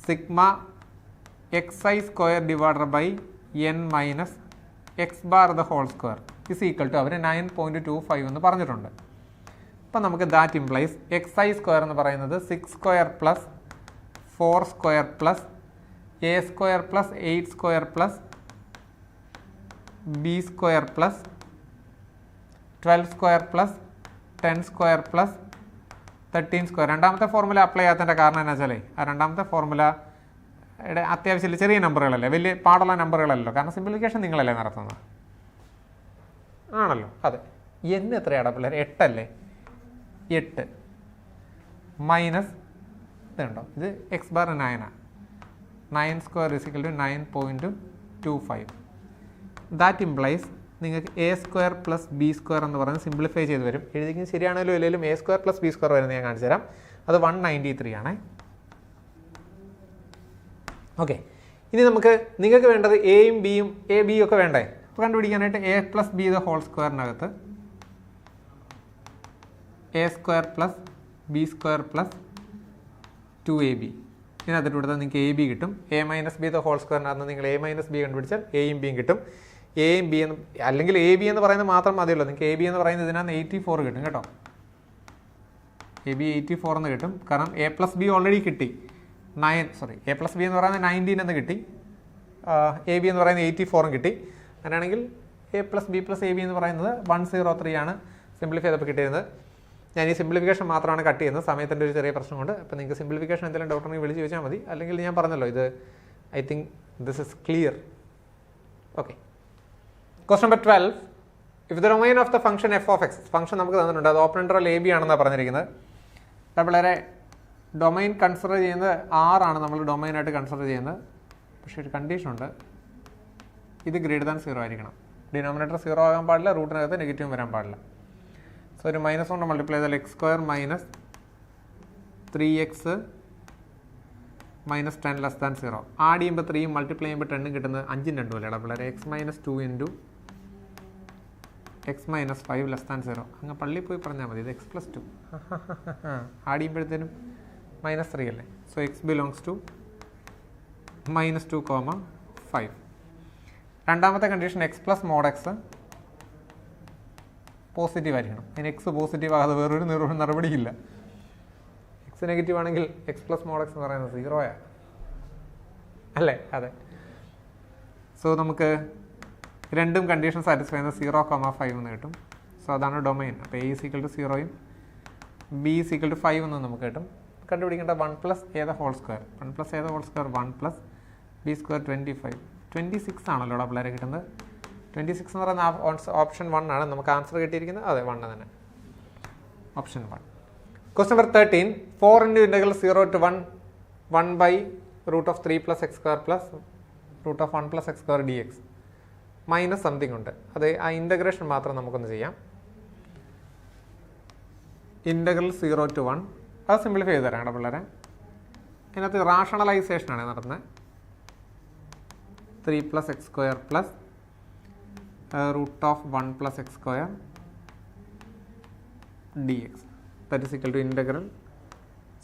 sigma xi square divided by n minus x bar the whole square is equal to അവർ 9.25 എന്ന് പറഞ്ഞിട്ടുണ്ട്. അപ്പം നമുക്ക് ദാറ്റ് ഇംപ്ലൈസ് xi സ്ക്വയർ എന്ന് പറയുന്നത് 6 square plus 4 square plus a square plus 8 square plus b square plus 12 square plus 10 square plus 13 square. രണ്ടാമത്തെ formula apply ചെയ്യാത്തതിൻ്റെ കാരണം എന്താ വെച്ചാൽ ആ രണ്ടാമത്തെ ഫോർമുലയുടെ അത്യാവശ്യം ചെറിയ നമ്പറുകളല്ലേ, വലിയ പാടുള്ള നമ്പറുകളല്ലോ. കാരണം സിംപ്ലിഫിക്കേഷൻ നിങ്ങളല്ലേ നടത്തുന്നത് ആണല്ലോ. അതെ, n എത്രയാണ് പിള്ളേർ? 8 അല്ലേ? 8 മൈനസ് ഇതുണ്ടോ, ഇത് X bar 9 9 square = 9.25. That implies നിങ്ങൾക്ക് a square plus b square എന്ന് പറയുന്നത് സിംപ്ലിഫൈ ചെയ്ത് വരും. എഴുതിക്കുന്നത് ശരിയാണല്ലോ ഇല്ലെങ്കിലും a square plus b square വരുന്നത് ഞാൻ കാണിച്ചു തരാം. അത് 193 ആണ്. ഓക്കെ, ഇനി നിങ്ങൾക്ക് വേണ്ടത് എയും ബിയും എ ബിയും ഒക്കെ വേണ്ടേ? അപ്പോൾ കണ്ടുപിടിക്കാനായിട്ട് a + b ദ ഹോൾ സ്ക്വയറിനകത്ത് a square plus b square plus 2ab ഇതിനകത്തിട്ട് കൊടുത്താൽ നിങ്ങൾക്ക് a b കിട്ടും. a - b ദ ഹോൾ സ്ക്വയറിനകത്ത് നിങ്ങൾ a - b കണ്ടുപിടിച്ചാൽ എയും ബിയും കിട്ടും. എയും ബി എന്ന് അല്ലെങ്കിൽ a b എന്ന് പറയുന്നത് മാത്രം മതിയല്ലോ. നിങ്ങൾക്ക് a b എന്ന് പറയുന്നത് ഇതിനകത്ത് 84 കിട്ടും കേട്ടോ. a b 84 എന്ന് കിട്ടും. കാരണം a + b ഓൾറെഡി കിട്ടി. a + b എന്ന് പറയുന്നത് 19 എന്ന് കിട്ടി. a b എന്ന് പറയുന്നത് 84 കിട്ടി. അങ്ങനെയാണെങ്കിൽ a + b + ab എന്ന് പറയുന്നത് 103 ആണ് സിംപ്ലിഫൈ ചെയ്തപ്പോൾ കിട്ടിയിരുന്നത്. ഞാൻ ഈ സിംപ്ലിഫിക്കേഷൻ മാത്രമാണ് കട്ട് ചെയ്യുന്നത്, സമയത്തിൻ്റെ ഒരു ചെറിയ പ്രശ്നമുണ്ട്. അപ്പോൾ നിങ്ങൾക്ക് സിംപ്ലിഫിക്കേഷൻ എന്തെങ്കിലും ഡൗട്ട് ഉണ്ടെങ്കിൽ വിളിച്ച് ചോദിച്ചാൽ മതി. അല്ലെങ്കിൽ ഞാൻ പറഞ്ഞല്ലോ, ഇത് I think this is clear. Okay, question number 12. If the domain of the function f of x, function നമുക്ക് തന്നിട്ടുണ്ട്, അത് ഓപ്പൺ ഇൻ്റർവൽ a b ആണെന്നാണ് പറഞ്ഞിരിക്കുന്നത്. വളരെ ഡൊമൈൻ കൺസിഡർ ചെയ്യുന്നത് r ആണ്, നമ്മൾ ഡൊമൈനായിട്ട് കൺസിഡർ ചെയ്യുന്നത്. പക്ഷേ ഒരു കണ്ടീഷനുണ്ട്, ഇത് >0 ആയിരിക്കണം. ഡിനോമിനേറ്റർ 0 ആകാൻ പാടില്ല, റൂട്ടിനകത്ത് നെഗറ്റീവ് വരാൻ പാടില്ല. സോ ഒരു -1 കൊണ്ട് മൾട്ടിപ്ലൈ ചെയ്താൽ x² - 3x - 10 <0. ആഡ് ചെയ്യുമ്പോൾ 3 മൾട്ടിപ്ലൈ ചെയ്യുമ്പോൾ 10 കിട്ടുന്നത് 5 2 അല്ലേ പിള്ളേർ? x - 2 × x - 5 <0. അങ്ങ് പള്ളിയിൽ പോയി പറഞ്ഞാൽ മതി. ഇത് x + 2 ആഡ് ചെയ്യുമ്പോഴത്തേനും -3 അല്ലേ? So x belongs to -2, 5. രണ്ടാമത്തെ condition x + mod x positive ആയിരിക്കണം. അതിന് x പോസിറ്റീവ് ആകാതെ വേറൊരു നടപടിയില്ല. x നെഗറ്റീവ് ആണെങ്കിൽ x + mod x എന്ന് പറയുന്നത് 0 അല്ലേ? അതെ. സോ നമുക്ക് രണ്ടും കണ്ടീഷൻ സാറ്റിസ്ഫൈ ചെയ്യുന്നത് 0, 5 എന്ന് കിട്ടും. സോ അതാണ് ഡൊമൈൻ. അപ്പോൾ a = 0യും ബി ഈസ് ഈക്വൽ ടു 5 എന്ന് നമുക്ക് കിട്ടും. കണ്ടുപിടിക്കേണ്ട 1 പ്ലസ് ഏതാ ഹോൾ സ്ക്വയർ, 1 പ്ലസ് ഏതാ whole square, 1 plus b square 25, 26 ആണല്ലോ ഇവിടെ പിള്ളേരെ കിട്ടുന്നത്. 26 എന്ന് പറയുന്ന ഓപ്ഷൻ 1 ആണ് നമുക്ക് ആൻസർ കിട്ടിയിരിക്കുന്നത്. അതെ 1 തന്നെ, option 1. Question number 13, 4 into integral 0 to 1 by root of 3 plus x square plus root of 1 plus x square dx minus something ഉണ്ട്. അത് ആ ഇൻ്റഗ്രേഷൻ മാത്രം നമുക്കൊന്ന് ചെയ്യാം. ഇൻ്റഗ്രൽ 0 to 1 അത് സിംപ്ലിഫൈ ചെയ്ത് തരാം കേട്ടോ പിള്ളേരെ. ഇതിനകത്ത് റാഷണലൈസേഷനാണ് നടത്തുന്നത്. 3 plus x square plus root of 1 plus x square dx that is equal to integral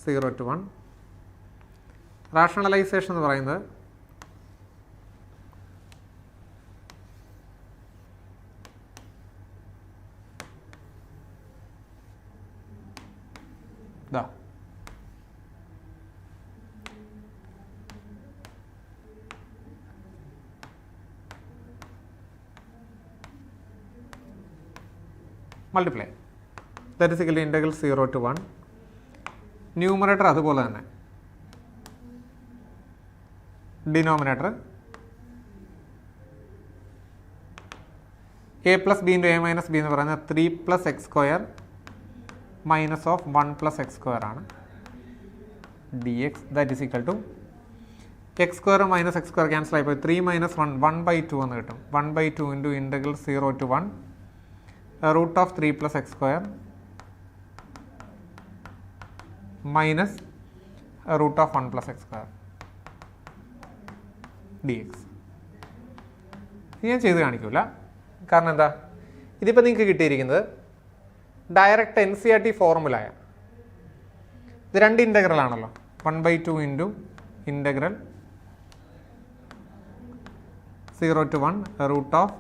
0 to 1. Rationalisation എന്ന് പറയുന്നത് ഇതാ multiply that is equal to integral 0 to 1. Numerator അതുപോലെ തന്നെ, denominator a plus b into a minus b എന്ന് പറയുന്നത് 3 plus x square minus of 1 plus x square ആണ് d x. That is equal to x square minus x square cancel ആയിപ്പോയി. 3 minus 1 1/2 എന്ന് കിട്ടും. 1/2 into integral 0 to 1 root of 3 plus x square minus root of 1 plus x square d x. ഇത് ഞാൻ ചെയ്ത് കാണിക്കില്ല, കാരണം എന്താ, ഇതിപ്പോൾ നിങ്ങൾക്ക് കിട്ടിയിരിക്കുന്നത് ഡയറക്റ്റ് NCERT ഫോർമുലയായ ഇത് 2 ഇൻ്റഗ്രൽ ആണല്ലോ. 1/2 into integral 0 to 1 root of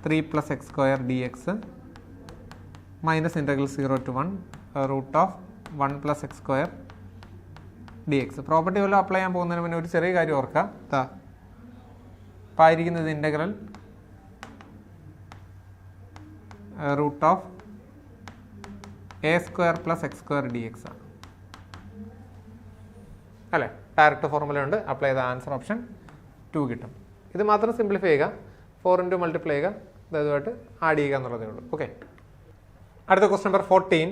3 plus x square dx minus integral 0 to 1 root of 1 plus x square dx. Property വല്ലതും അപ്ലൈ ചെയ്യാൻ പോകുന്നതിന് മുന്നേ ഒരു ചെറിയ കാര്യം ഓർക്കുക. അപ്പോൾ ആയിരിക്കുന്നത് integral root of a square plus x square d x ആണ് അല്ലേ. ഡയറക്റ്റ് ഫോർമുല ഉണ്ട്, അപ്ലൈ ചെയ്ത ആൻസർ ഓപ്ഷൻ 2 കിട്ടും. ഇത് മാത്രം സിംപ്ലിഫൈ ചെയ്യുക, 4 into മൾട്ടിപ്ലൈ ചെയ്യുക, ഇതുമായിട്ട് ആഡ് ചെയ്യുക എന്നുള്ളതേ ഉള്ളൂ. ഓക്കെ, അടുത്ത question number 14.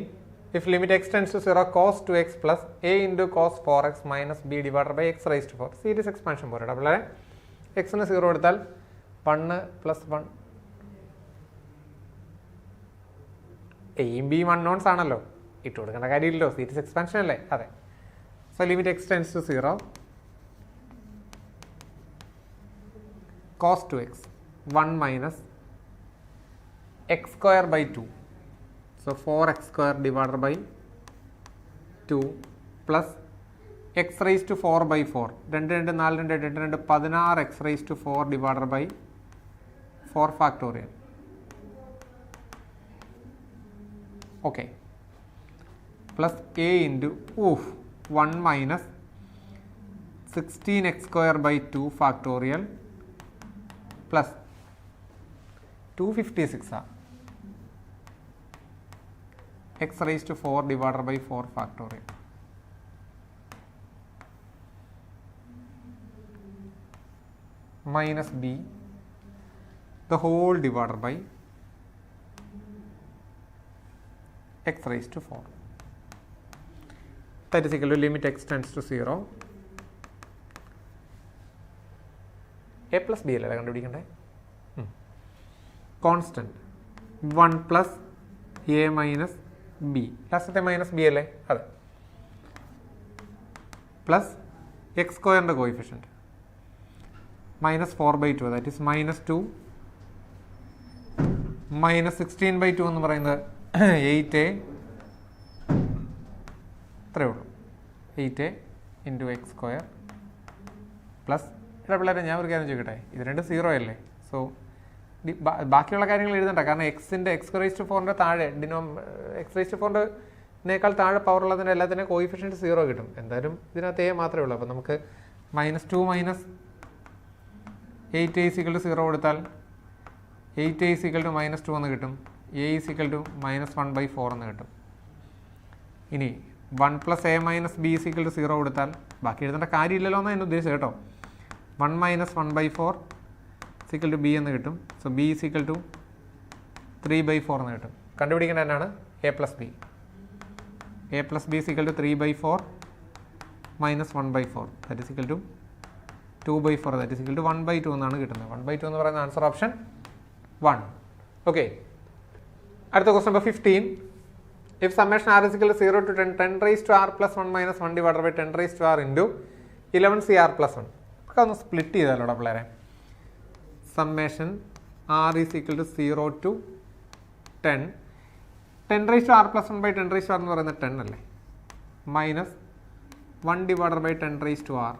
If limit x tends to 0 cos 2x plus a into cos 4x minus b divided by x raised to 4. Series expansion പോലെ അപ്പോൾ എക്സിന് 0 എടുത്താൽ 1 plus 1 എയും ബിയും അൺനോൺസ് ആണല്ലോ, ഇട്ട് കൊടുക്കേണ്ട കാര്യമില്ലല്ലോ, സീരീസ് എക്സ്പാൻഷൻ അല്ലേ. അതെ. So limit x tends to 0 cos 2x 1 minus x square by 2. So 4x square divided by 2 plus x raised to 4 by 4. 2 2 4 2 2 2 16 x raised to 4 divided by 4 factorial. Okay. Plus a into 1 minus 16x square by 2 factorial plus 256 x raised to 4 divided by 4 factorial minus b the whole divided by x raised to 4. That is equal to limit x tends to 0 a plus b അല്ലേ കണ്ടുപിടിക്കണ്ടേ. Constant 1 plus a minus b, ലാസ്റ്റത്തെ minus b അല്ലേ, അതെ, plus x സ്ക്വയറിൻ്റെ coefficient minus 4/2 that is minus 2 minus 16/2 എന്ന് പറയുന്നത് 8a, ഇത്രയേ ഉള്ളൂ, 8a into X square plus. ഇവിടെ പിള്ളേരെ ഞാൻ ഒരു കാര്യം ചോദിക്കട്ടെ, ഇത് രണ്ട് 0 അല്ലേ. സോ ബാക്കിയുള്ള കാര്യങ്ങൾ എഴുതണ്ട, കാരണം എക്സിൻ്റെ എക്സ് റേസ്റ്റ് 4ൻ്റെ താഴെ എക്സ് റേസ്റ്റ് 4ൻ്റെക്കാൾ താഴെ പവർ ഉള്ളതിൻ്റെ എല്ലാത്തിൻ്റെ കോയിഫിഷ്യൻറ്റ് 0 കിട്ടും. എന്തായാലും ഇതിനകത്ത് എ മാത്രമേ ഉള്ളൂ. അപ്പോൾ നമുക്ക് -2 മൈനസ് 8a = 0 കൊടുത്താൽ 8a = -2 എന്ന് കിട്ടും. a = -1/4 എന്ന് കിട്ടും. ഇനി 1 + a - b = 0 കൊടുത്താൽ ബാക്കി എഴുതേണ്ട കാര്യമില്ലല്ലോ എന്നാണ് ഞാൻ ഉദ്ദേശിച്ചത് കേട്ടോ. 1 - 1/4 = b എന്ന് കിട്ടും. സോ b = 3/4 എന്ന് കിട്ടും. കണ്ടുപിടിക്കേണ്ട തന്നെയാണ് a + b. a + b = 3/4 - 1/4 that is = 2/4 that is = 1/2 എന്നാണ് കിട്ടുന്നത്. 1/2 എന്ന് പറയുന്ന ആൻസർ ഓപ്ഷൻ 1. ഓക്കെ, അടുത്ത question number 15. If summation r is equal to 0 to 10, 10 raised to r plus 1 minus 1 divided by 10 raised to r into 11cr plus 1. നമുക്ക് ഒന്ന് split ചെയ്താലോടാ പിള്ളേരെ. Summation r is equal to 0 to 10. 10 raised to r plus 1 by 10 raised to r എന്ന് പറയുന്നത് 10 അല്ലേ, minus 1 divided by 10 raised to r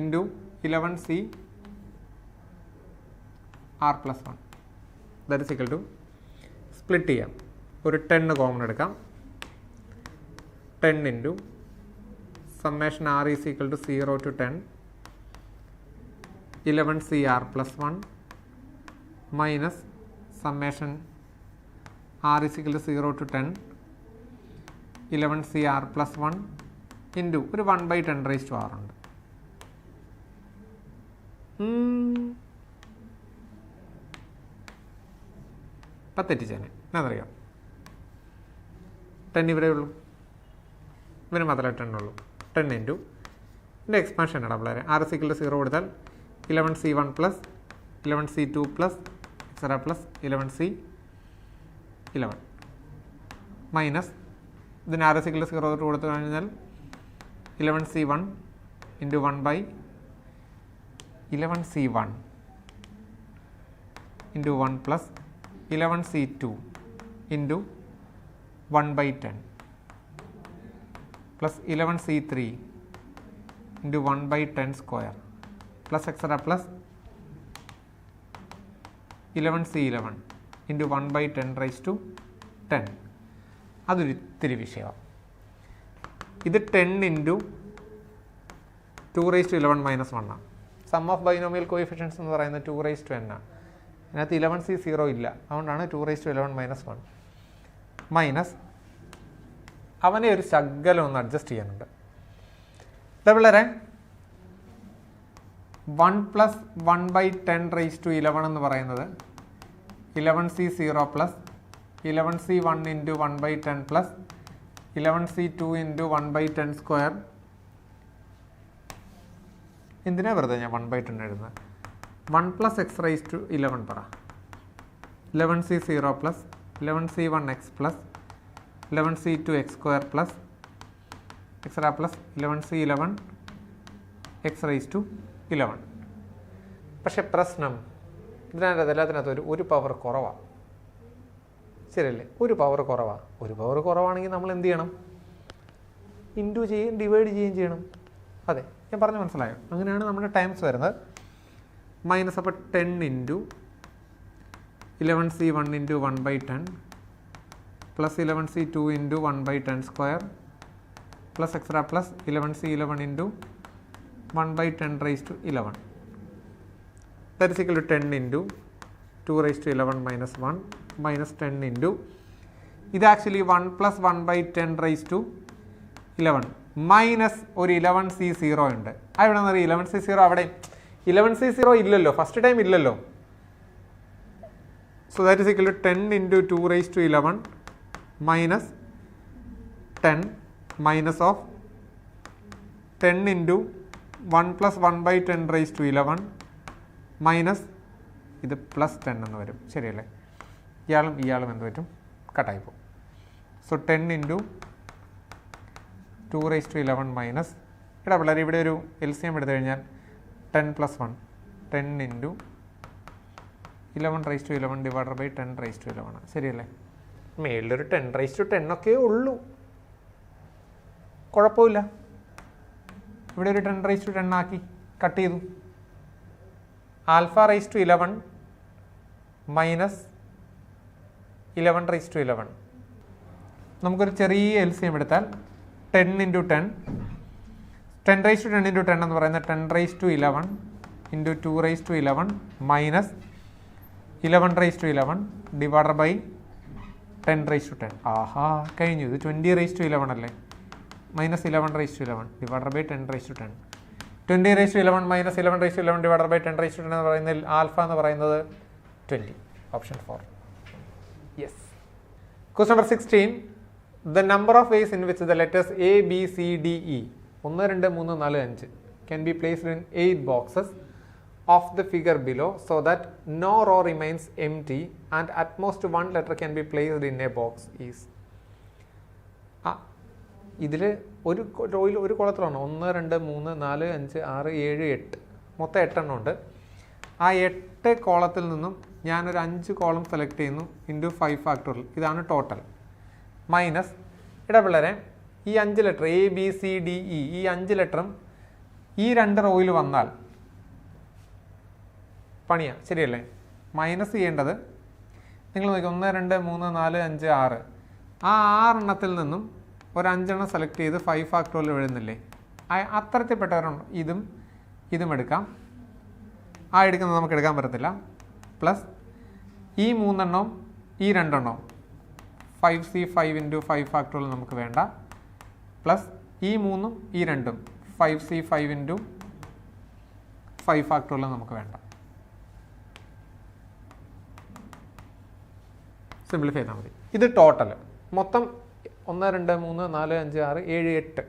into 11c r plus 1. That is equal to split ചെയ്യാം. ഒരു 10 common എടുക്കാം. 10 into summation r is equal to 0 to 10 11cr plus 1 minus summation r is equal to 0 to 10 11cr plus 1 into ഒരു 1/10 raised to r ഉണ്ട്. ഇപ്പം തെറ്റിച്ചേനെ, എന്നറിയാം. 10 ഇവിടെ ഉള്ളൂ, ഇവന് മാത്രമേ 10 ഉള്ളൂ. 10 ഇൻറ്റു ഇതിൻ്റെ എക്സ്പാൻഷൻ ആണ് പിള്ളേരെ. r = 0 കൊടുത്താൽ 11c1 plus 11c2 plus etcetera plus 11c11 minus ഇതിന് r = 0 കൊടുത്തു കഴിഞ്ഞാൽ 11c1 into 1/11c1 into 1 plus 11c2 into 1/10 plus 11c3 into 1/10 square plus etc plus 11c11 into 1/10 raised to 10. അതൊരു ഇത്തിരി വിഷയമാണ്. ഇത് 10 into 2 raised to 11 minus 1 ആണ്. Some of binomial coefficients എന്ന് പറയുന്നത് 2 raised to n ആണ്. അതിനകത്ത് 11c0 ഇല്ല, അതുകൊണ്ടാണ് 2 raised to 11 minus 1 മൈനസ് അവനെ ഒരു ശകലം ഒന്ന് അഡ്ജസ്റ്റ് ചെയ്യാനുണ്ട്. പിള്ളേരെ 1 + 1/10 raised to 11 എന്ന് പറയുന്നത് 11c0 plus 11c1 into 1/10 plus 11c2 into 1/10 square. എന്തിനാ വെറുതെ ഞാൻ 1/10 എഴുതുന്നത്? 1 + x raised to 11 പറ. 11c0 plus 11c1x plus 11c2x square plus etcetera plus 11c11 x raised to 11. പക്ഷെ പ്രശ്നം ഇതിനകത്ത് എല്ലാത്തിനകത്ത് ഒരു പവർ കുറവാണ്. ശരിയല്ലേ? ഒരു പവർ കുറവാണ്. ഒരു പവർ കുറവാണെങ്കിൽ നമ്മൾ എന്ത് ചെയ്യണം? ഇൻറ്റു ചെയ്യും, ഡിവൈഡ് ചെയ്യുകയും ചെയ്യണം. അതെ, ഞാൻ പറഞ്ഞു മനസ്സിലായോ? അങ്ങനെയാണ് നമ്മുടെ ടൈംസ് വരുന്നത്. മൈനസ് അപ്പോൾ 10 into 11c1 into 1/10 plus 11c2 into 1/10 square plus extra plus 11c11 into 1/10 raised to 11. That is equal to 10 into 2 raised to 11 minus 1 minus 10 into ഇത് ആക്ച്വലി 1 + 1/10 raised to 11 മൈനസ് ഒരു 11c0 ഉണ്ട്. അവിടെ നിന്ന് 11c0 അവിടെ 11c0 ഇല്ലല്ലോ, first time ഇല്ലല്ലോ. So that is equal to 10 into 2 raised to 11 minus 10 minus of 10 into 1 + 1/10 raised to 11 minus ഇത് plus 10 എന്ന് വരും. ശരിയല്ലേ? ഇയാളും എന്ത് പറ്റും? കട്ടായി പോകും. So 10 into 2 raised to 11 minus ഇവിടെ പിള്ളേർ ഇവിടെ ഒരു LCM എടുത്തു കഴിഞ്ഞാൽ 10 + 1 10 into 11 raised to 11 divided by 10 raised to 11. ശരിയല്ലേ? മേളിലൊരു 10 raised to 10 ഒക്കെ ഉള്ളൂ, കുഴപ്പമില്ല. ഇവിടെ ഒരു 10 raised to 10 ആക്കി കട്ട് ചെയ്തു. Alpha raised to 11 minus 11 raised to 11. നമുക്കൊരു ചെറിയ LCM എടുത്താൽ 10 into 10 10 raised to 10 into 10 എന്ന് പറയുന്നത് 10 raised to 11 into 2 raised to 11 minus 11 raised to 11 divided by 10^10. ആഹാ, കഴിഞ്ഞു. ഇത് 20^11 അല്ലേ? -11^11 ഡിവൈഡഡ് ബൈ 10^10. 20^11 -11^11 ഡിവൈഡഡ് ബൈ 10^10 എന്ന് പറയുന്നതിൽ ആൽഫ എന്ന് പറയുന്നത് 20. Option 4. Yes. Question number 16. The number of ways in which the letters A, B, C, D, E 1, 2, 3, 4, 5 can be placed in 8 boxes of the figure below so that no row remains empty and at most one letter can be placed in a box is. ഇതിൽ ഒരു റോയിൽ ഒരു കോളത്തിലാണ് 1, 2, 3, 4, 5, 6, 7, 8 മൊത്തം 8 എണ്ണം ഉണ്ട്. ആ 8 കോളത്തിൽ നിന്നും ഞാനൊരു 5 കോളം സെലക്ട് ചെയ്യുന്നു ഇൻറ്റു 5 ഫാക്ടോറിയൽ. ഇതാണ് ടോട്ടൽ. മൈനസ് ഇടപിള്ളരെ ഈ 5 letter A, B, C, D, E ഈ 5 ലെറ്ററും ഈ 2 റോയിൽ വന്നാൽ പണിയാണ്, ശരിയല്ലേ? മൈനസ് ചെയ്യേണ്ടത് നിങ്ങൾ നോക്കി 1, 2, 3, 4, 5, 6 ആ 6 എണ്ണത്തിൽ നിന്നും ഒരു 5 എണ്ണം സെലക്ട് ചെയ്ത് 5 ഫാക്ടോറിയൽ എഴുതുന്നില്ലേ? അത്തരത്തിൽപ്പെട്ടവരുണ്ട്. ഇതും എടുക്കാം. എടുക്കുന്നത് നമുക്ക് എടുക്കാൻ പറ്റത്തില്ല. പ്ലസ് ഈ 3 എണ്ണവും ഈ 2 എണ്ണവും 5C 5 ഇൻറ്റു 5 ഫാക്ടോറിയൽ നമുക്ക് വേണ്ട. പ്ലസ് ഈ 3ഉം ഈ 2ഉം 5C 5 ഇൻറ്റു 5 ഫാക്ടോറിയൽ നമുക്ക് വേണ്ട. സിംപ്ലിഫൈ ചെയ്താൽ മതി. ഇത് ടോട്ടൽ മൊത്തം 1, 2, 3, 4, 5, 6, 7,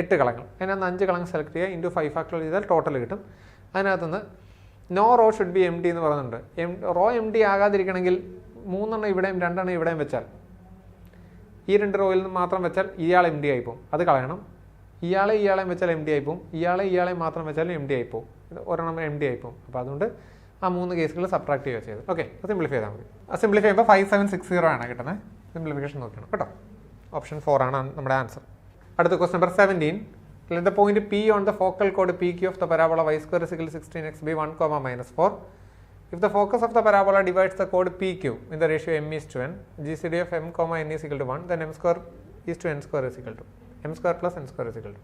8 കളങ്ങൾ. അതിനകത്ത് 5 കളങ്ങൾ സെലക്ട് ചെയ്യുക ഇൻറ്റു 5 ഫാക്ടോറിയൽ ചെയ്താൽ ടോട്ടൽ കിട്ടും. അതിനകത്തുനിന്ന് no row should be empty എന്ന് പറയുന്നുണ്ട്. റോ എം ടി ആകാതിരിക്കണമെങ്കിൽ 3 എണ്ണം ഇവിടെയും 2 എണ്ണം ഇവിടെയും വെച്ചാൽ, ഈ 2 റോയിൽ നിന്ന് മാത്രം വെച്ചാൽ ഇയാൾ എം ഡി ആയിപ്പോവും. അത് കളയണം. ഇയാളെയും വെച്ചാൽ എം ഡി ആയിപ്പോവും. ഇയാളെയും മാത്രം വെച്ചാൽ എം ഡി ആയിപ്പോവും. ഒരെണ്ണം എം ഡി ആയിപ്പോവും. അപ്പോൾ അതുകൊണ്ട് ആ 3 കേസുകൾ സബ്ട്രാക്ട് ചെയ്യുക ചെയ്ത്. ഓക്കെ, സിംപ്ലിഫൈ ചെയ്താൽ മതി. സിംപ്ലിഫൈ ചെയ്യുമ്പോൾ 5760 ആണ് കിട്ടുന്നത്. സിംപ്ലിഫിക്കേഷൻ നോക്കണം കേട്ടോ. ഓപ്ഷൻ 4 ആണ് നമ്മുടെ ആൻസർ. അടുത്ത question number 17. Let the point P on the focal chord PQ of the parabola y square is equal to 16x be 1, -4. If the focus of the parabola divides the chord PQ in the ratio m is to n, GCD of m, n is equal to 1, then m square is to n square is equal to m square plus n square is equal to.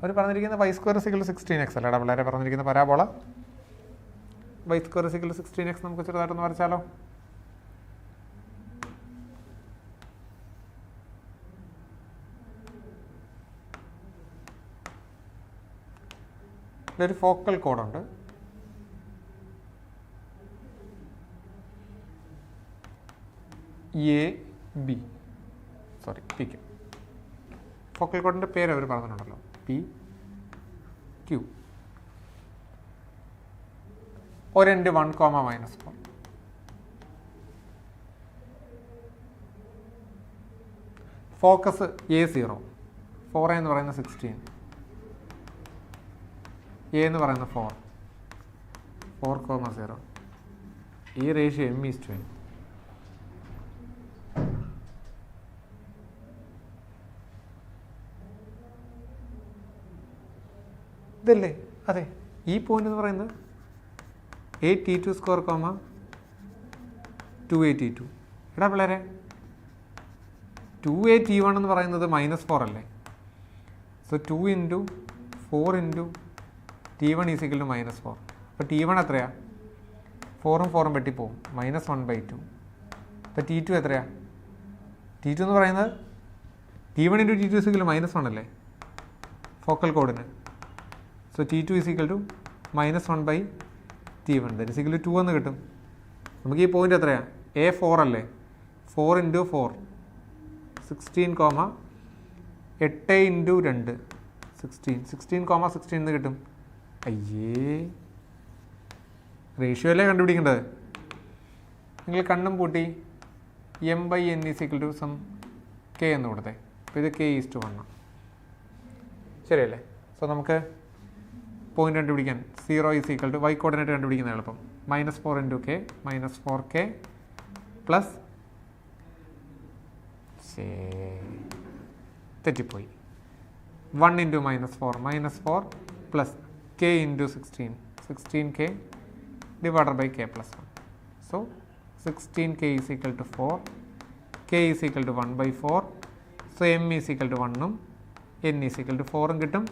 അവർ പറഞ്ഞിരിക്കുന്ന y square is equal to 16x അല്ലേടാ വളരെ പറഞ്ഞിരിക്കുന്ന parabola y square is equal to 16x നമുക്ക് ചെറുതായിട്ടൊന്ന് വരച്ചാലോ? ഇതൊരു focal കോഡുണ്ട്. PQ. Focal കോഡിൻ്റെ പേര് അവർ പറഞ്ഞിട്ടുണ്ടല്ലോ, PQ. ഒരു എൻഡ് 1, -4. ഫോക്കസ് A0, 4A എന്ന് പറയുന്ന 16, A എന്ന് പറയുന്ന 4, 0. ഈ ratio m is to n. ഇതല്ലേ? അതെ, ഈ പോയിന്റ് എന്ന് പറയുന്നത് A_T2 സ്ക്വയർ, 2A_T2. എടാ പിള്ളേരെ, 2A_T1 എന്ന് പറയുന്നത് -4 അല്ലേ? So 2 into 4 into T1 is equal to -4. അപ്പോൾ T1 എത്രയാ? 4ഉം 4ഉം വെട്ടിപ്പോവും, -1/2. അപ്പോൾ T2 എത്രയാ? T2 എന്ന് പറയുന്നത് T1 into T2 is equal to -1 അല്ലേ ഫോക്കൽ കോഡിന്? So T2 is equal to -1/T1, that is equal to 2 എന്ന് കിട്ടും. നമുക്ക് ഈ പോയിന്റ് എത്രയാണ്? A4 അല്ലേ? 4 ഇൻറ്റു 4 16, 8 ഇൻറ്റു 2 16 എന്ന് കിട്ടും. അയ്യേ, റേഷ്യോ അല്ലേ കണ്ടുപിടിക്കേണ്ടത്? നിങ്ങൾ കണ്ണും പൂട്ടി m/n is equal to sum k എന്ന് കൊടുത്തേ. അപ്പോൾ ഇത് k:1 ശരിയല്ലേ? സോ നമുക്ക് പോയിന്റ് കണ്ടുപിടിക്കാൻ 0 is equal to y coordinate കണ്ടുപിടിക്കുന്ന എളുപ്പം. -4 ഇൻറ്റു k, -4k പ്ലസ് തെറ്റിപ്പോയി 1 into -4 plus k into 16k divided by k plus 1. So 16k is equal to 4, k is equal to 1/4. So m is equal to 1 n is equal to 4 കിട്ടും.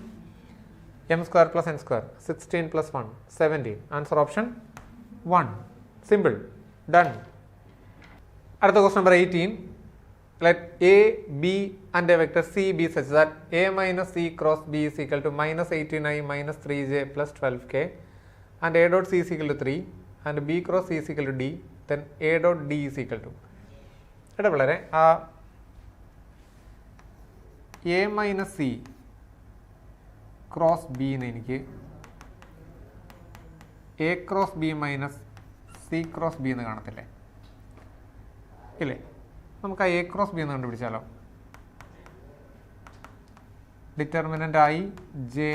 m square plus n square, 16 plus 1, 17. Answer option 1. Simple. Done. അടുത്ത question number 18. Let A, B and a vector C be such that A minus C cross B is equal to minus 18i minus 3j plus 12k and A dot C is equal to 3 and B cross C is equal to D, then A dot D is equal to. ഇവിടെ വളരെ A minus C cross B എന്ന് എനിക്ക് A cross B minus C cross B എന്ന് കാണത്തില്ലേ ഇല്ലേ? നമുക്ക് ആ A cross B എന്ന് കണ്ടുപിടിച്ചാലോ. Determinant i j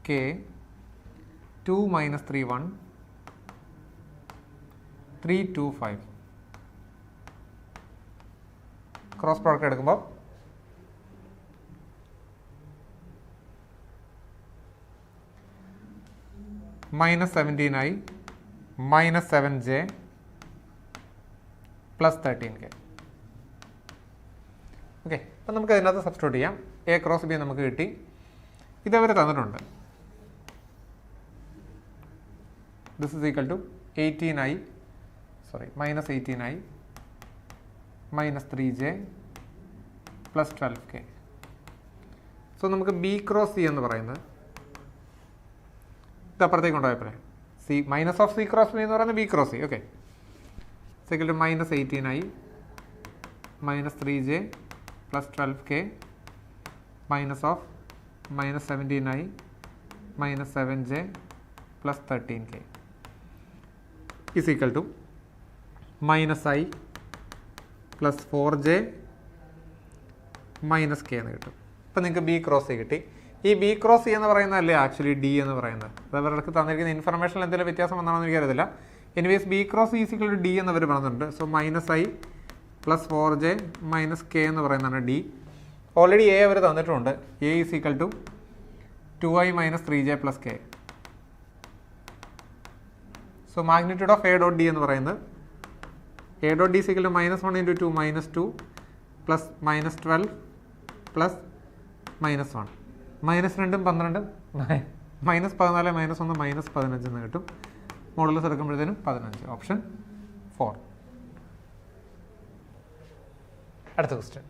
k 2 minus 3 1 3 2 5. Cross product എടുക്കുമ്പോൾ -17i -7j plus 13k. Okay, അപ്പം നമുക്ക് അതിനകത്ത് സബ്സ്റ്റിറ്റ്യൂട്ട് ചെയ്യാം. എ ക്രോസ് ബി നമുക്ക് കിട്ടി. ഇതവർ തന്നിട്ടുണ്ട്. This is equal to -18i -3j plus 12k. So നമുക്ക് ബി ക്രോസ് സി എന്ന് പറയുന്നത് ഇതപ്പുറത്തേക്ക് കൊണ്ടുപോയപ്പോഴേ C minus of C cross B എന്ന് പറയുന്നത് B cross C. Okay, equal to -18i -3j plus 12k minus of -17i -7j plus 13k is equal to -i plus 4j minus k എന്ന് കിട്ടും. ഇപ്പം നിങ്ങൾക്ക് ബി ക്രോസ് സി കിട്ടി. ഈ B cross C എന്ന് പറയുന്നതല്ലേ actually D എന്ന് പറയുന്നത്. അതവർക്ക് തന്നിരിക്കുന്ന ഇൻഫർമേഷനിൽ എന്തെങ്കിലും വ്യത്യാസം വന്നാണെന്ന് എനിക്കറിയത്തില്ല. Anyways b cross c equal to d എന്നവർ പറഞ്ഞിട്ടുണ്ട്. So -i plus 4j minus k എന്ന് പറയുന്നതാണ് ഡി. ഓൾറെഡി എ അവർ തന്നിട്ടുണ്ട്. A is equal to 2i minus 3j plus k. So magnitude of a dot d എന്ന് പറയുന്നത് a dot d is equal to -1 × 2 -2 plus -12 plus -1 -2 12 -14 -1 -15 എന്ന് കിട്ടും. Modulus എടുക്കുമ്പോഴത്തേനും 15. Option 4. അടുത്ത question.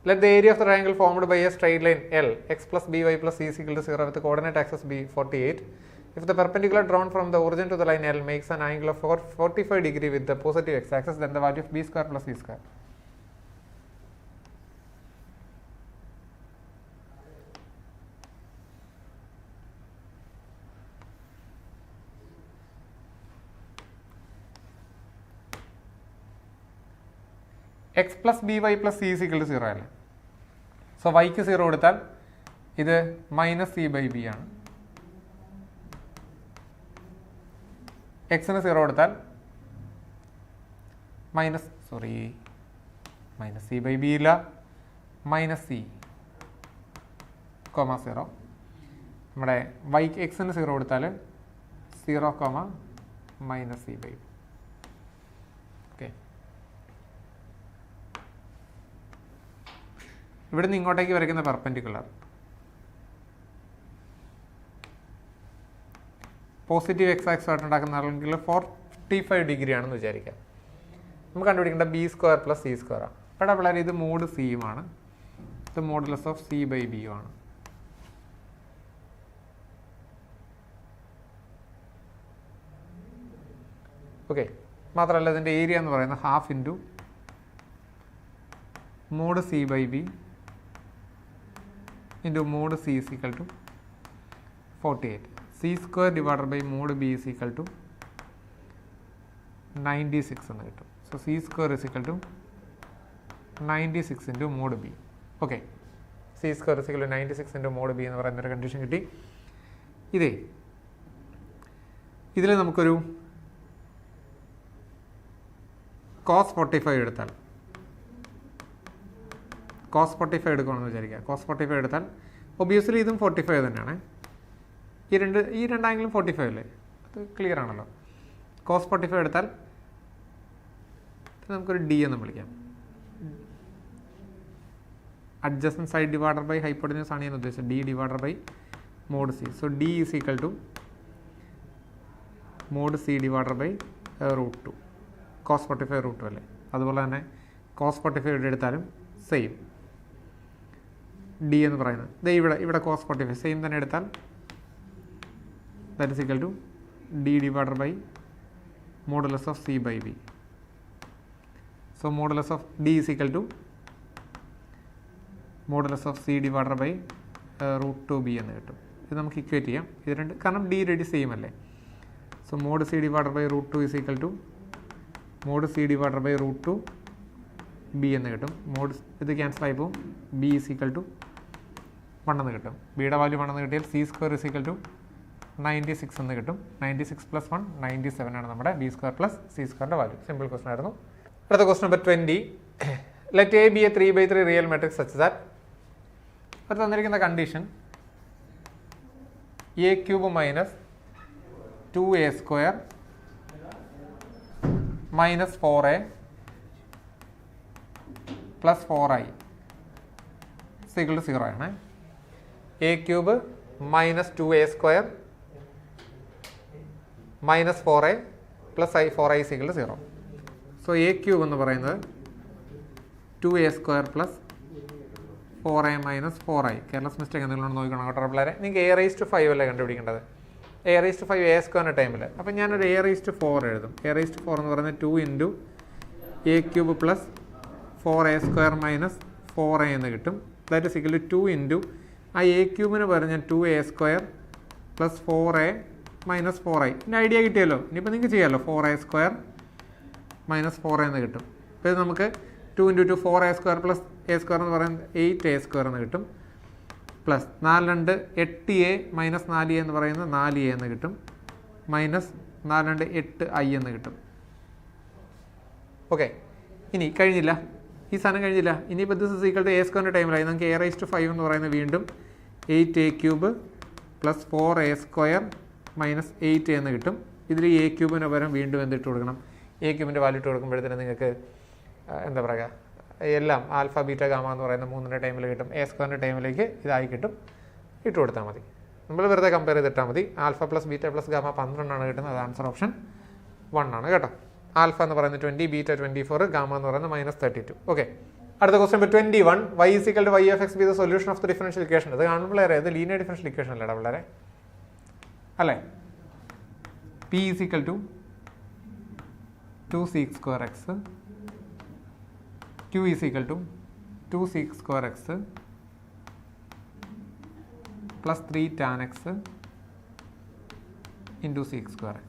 Let the area of the triangle formed by a straight line L x plus by plus c is equal to 0 with the coordinate axis b 48. If the perpendicular drawn from the origin to the line L makes an angle of 45 degree with the positive x axis, then the value of b square plus c square. x plus by plus c is equal to 0 അല്ലേ? So വൈക്ക് 0 കൊടുത്താൽ ഇത് -c by b ആണ്. എക്സിന് 0 കൊടുത്താൽ -c by b ഇല്ല, -c, -0. നമ്മുടെ വൈക്ക് എക്സിന് 0 കൊടുത്താൽ 0, -c by b. ഓക്കെ, ഇവിടുന്ന് ഇങ്ങോട്ടേക്ക് വരയ്ക്കുന്ന പെർപെൻഡിക്കുലർ പോസിറ്റീവ് എക്സ് ആക്സ് ആയിട്ട് ഉണ്ടാക്കുന്ന അല്ലെങ്കിൽ 45 ഡിഗ്രി ആണെന്ന് വിചാരിക്കാം. നമുക്ക് കണ്ടുപിടിക്കേണ്ട B square plus C square ആണ്. ഇവിടെ വളരെ ഇത് മോഡ് സിയുമാണ്, ഇത് modulus of C by B ആണ്. ഓക്കെ, മാത്രമല്ല ഇതിൻ്റെ ഏരിയ എന്ന് പറയുന്നത് half into mod C by B into mod c is equal to 48. c square divided by mod b is equal to 96 എന്ന് കിട്ടും. So c square is equal to 96 into mod b. Okay, c square is equal to 96 into mod b എന്ന് പറയുന്നൊരു condition കിട്ടി. ഇതിൽ നമുക്കൊരു cos 45 എടുത്താൽ cos 45 എടുക്കണമെന്ന് വിചാരിക്കുക. cos 45 എടുത്താൽ ഒബിയസ്ലി ഇതും 45 തന്നെയാണ്. ഈ രണ്ട് ആംഗിളും 45 അല്ലേ? അത് ക്ലിയർ ആണല്ലോ. cos 45 എടുത്താൽ നമുക്കൊരു ഡി എന്ന് വിളിക്കാം. Adjacent side divided by hypotenuse ആണ് ഞാൻ ഉദ്ദേശിച്ചത്. D divided by mod c. So d is equal to mod c divided by √2. Cos 45 root 2 അല്ലേ. അതുപോലെ തന്നെ കോസ് 45 ഇവിടെ എടുത്താലും സെയിം ഡി എന്ന് പറയുന്നത് ദേ ഇവിടെ കോസ് 45 സെയിം തന്നെ എടുത്താൽ that is equal to d divided by modulus of C by b. So modulus of d is equal to modulus of c divided by root 2b എന്ന് കിട്ടും. ഇത് നമുക്ക് ഇക്വേറ്റ് ചെയ്യാം. ഇത് രണ്ട് കാരണം ഡി റെഡി സെയിം അല്ലേ. So mod c divided by root 2 is equal to mod c divided by root 2b എന്ന് കിട്ടും. മോഡ് ഇത് ക്യാൻസൽ ആയി പോകും. ബി ഈസ് ഈക്വൽ ടു 1 എന്ന് കിട്ടും. ബിയുടെ വാല്യൂ 1 എന്ന് കിട്ടിയാൽ C square is equal to 96 എന്ന് കിട്ടും. 96 പ്ലസ് 1 97 ആണ് നമ്മുടെ ബി സ്ക്വയർ പ്ലസ് സി സ്ക്വയറിൻ്റെ വാല്യൂ. സിമ്പിൾ ക്വസ്റ്റൻ ആയിരുന്നു. അടുത്ത question number 20. Let A be a 3/3 real matrix such that അത് തന്നിരിക്കുന്ന condition A cube minus 2a square minus 4a plus 4i is equal to 0 ആണ്. A cube minus 2a square minus 4a plus 4i is equal to 0. So A cube എന്ന് പറയുന്നത് 2a square plus 4a minus 4i. Careless mistake എന്തെങ്കിലും നോക്കണം കേട്ടോ പിള്ളേരെ. നിങ്ങൾക്ക് a⁵5 അല്ലേ കണ്ടുപിടിക്കേണ്ടത്. a⁵5 a സ്ക്വയറിൻ്റെ ടൈമിൽ. അപ്പം ഞാനൊരു a⁴ എഴുതും. a⁴ എന്ന് പറയുന്നത് 2 ഇൻറ്റു a cube plus 4a square minus 4a എന്ന് കിട്ടും. That is equal to 2 into ആ എ ക്യൂബിന് പറഞ്ഞ 2a square plus 4a minus 4i. ഇതിൻ്റെ ഐഡിയ കിട്ടിയല്ലോ. ഇനിയിപ്പോൾ നിങ്ങൾക്ക് ചെയ്യാമല്ലോ. 4a സ്ക്വയർ മൈനസ് 4a എന്ന് കിട്ടും. അപ്പോൾ ഇത് നമുക്ക് 2 into 2 4a square plus A square എന്ന് പറയുന്നത് 8a സ്ക്വയർ എന്ന് കിട്ടും. പ്ലസ് 4 2 8a മൈനസ് 4a എന്ന് പറയുന്നത് 4a എന്ന് കിട്ടും. മൈനസ് 4 2 8i എന്ന് കിട്ടും. ഓക്കെ, ഇനി കഴിഞ്ഞില്ല, ഈ സാധനം കഴിഞ്ഞില്ല. ഇനിയിപ്പോൾ this is equal to A സ്ക്വയറിൻ്റെ ടൈമിലായി. നമുക്ക് a⁵5 എന്ന് പറയുന്നത് വീണ്ടും 8a cube plus 4a square minus 8a എന്ന് കിട്ടും. ഇതിൽ എ ക്യൂബിന് പകരം വീണ്ടും എന്തിട്ട് കൊടുക്കണം? എ ക്യൂബിൻ്റെ വാല്യൂ ഇട്ട് കൊടുക്കുമ്പോഴത്തേന് നിങ്ങൾക്ക് എന്താ പറയുക, എല്ലാം ആൽഫ ബീറ്റ ഗാമ എന്ന് പറയുന്ന 3ൻ്റെ ടൈമിൽ കിട്ടും. എ സ്ക്വയറിൻ്റെ ടൈമിലേക്ക് ഇതായി കിട്ടും. ഇട്ട് കൊടുത്താൽ മതി. നമ്മൾ വെറുതെ കമ്പയർ ചെയ്തിട്ടാൽ മതി. Alpha plus beta plus gamma 12 ആണ് കിട്ടുന്നത്. അത് ആൻസർ ഓപ്ഷൻ 1 ആണ് കേട്ടോ. ആൽഫ എന്ന് പറയുന്നത് 20, ബീറ്റ 24, ഗാമ എന്ന് പറയുന്നത് -32. ഓക്കെ, അടുത്ത question number 21. y is equal to y of x be the solution of the differential equation. ഇത് കാണുമ്പോൾ ഇത് ലീനിയർ ഡിഫറൻഷ്യൽ ഇക്വേഷൻ അല്ലേടാ പിള്ളേരെ, അല്ലേ? p is equal to 2 sec square x, q is equal to 2 sec square x plus 3 tan x into sec square x.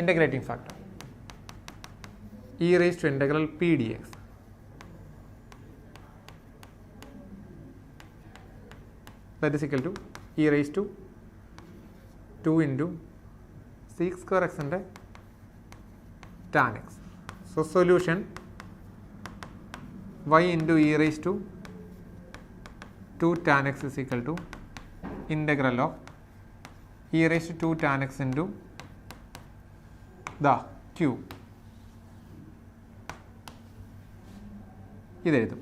Integrating factor e raised to integral p dx. That is equal to e raised to 2 into sec square x and tan x. So solution y into e raised to 2 tan x is equal to integral of e raised to 2 tan x into the cube. ഇതെഴുതും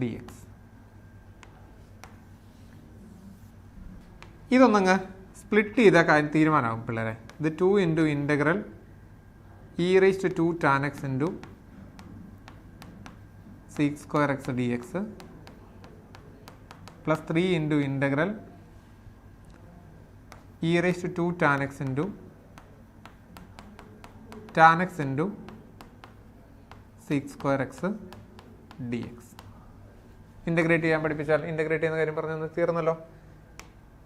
dx. ഇതൊന്നങ്ങ് split ചെയ്താൽ കാര്യം തീരുമാനമാകും പിള്ളേരെ. ഇത് 2 into integral e raise to 2 tan x into sec square x d x plus 3 into integral e raise to 2 tan x into tan x into sec square x d x. Integrate ചെയ്യാൻ പഠിപ്പിച്ചാൽ integrate ചെയ്യുന്ന കാര്യം പറഞ്ഞു തീർന്നല്ലോ.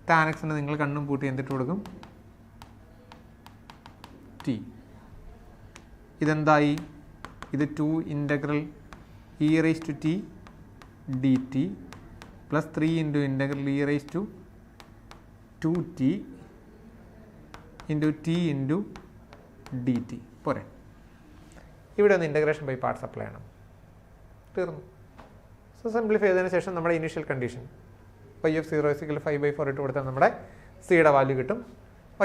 Tan എക്സിന് നിങ്ങൾ കണ്ണും പൂട്ടി എന്തിട്ട് കൊടുക്കും? ടി. ഇതെന്തായി? ഇത് 2 integral e raise to t d t plus 3 into integral e raise to 2t into t into d t. പോരെ. ഇവിടെ ഒന്ന് ഇൻ്റഗ്രേഷൻ ബൈ പാർട്സ് അപ്ലൈ ചെയ്യണം. തീർന്നു. സോ സിംപ്ലിഫൈ ചെയ്തതിന് ശേഷം നമ്മുടെ initial condition y of 0 is equal to 5/4 ഇട്ട് കൊടുത്താൽ നമ്മുടെ സിയുടെ വാല്യൂ കിട്ടും.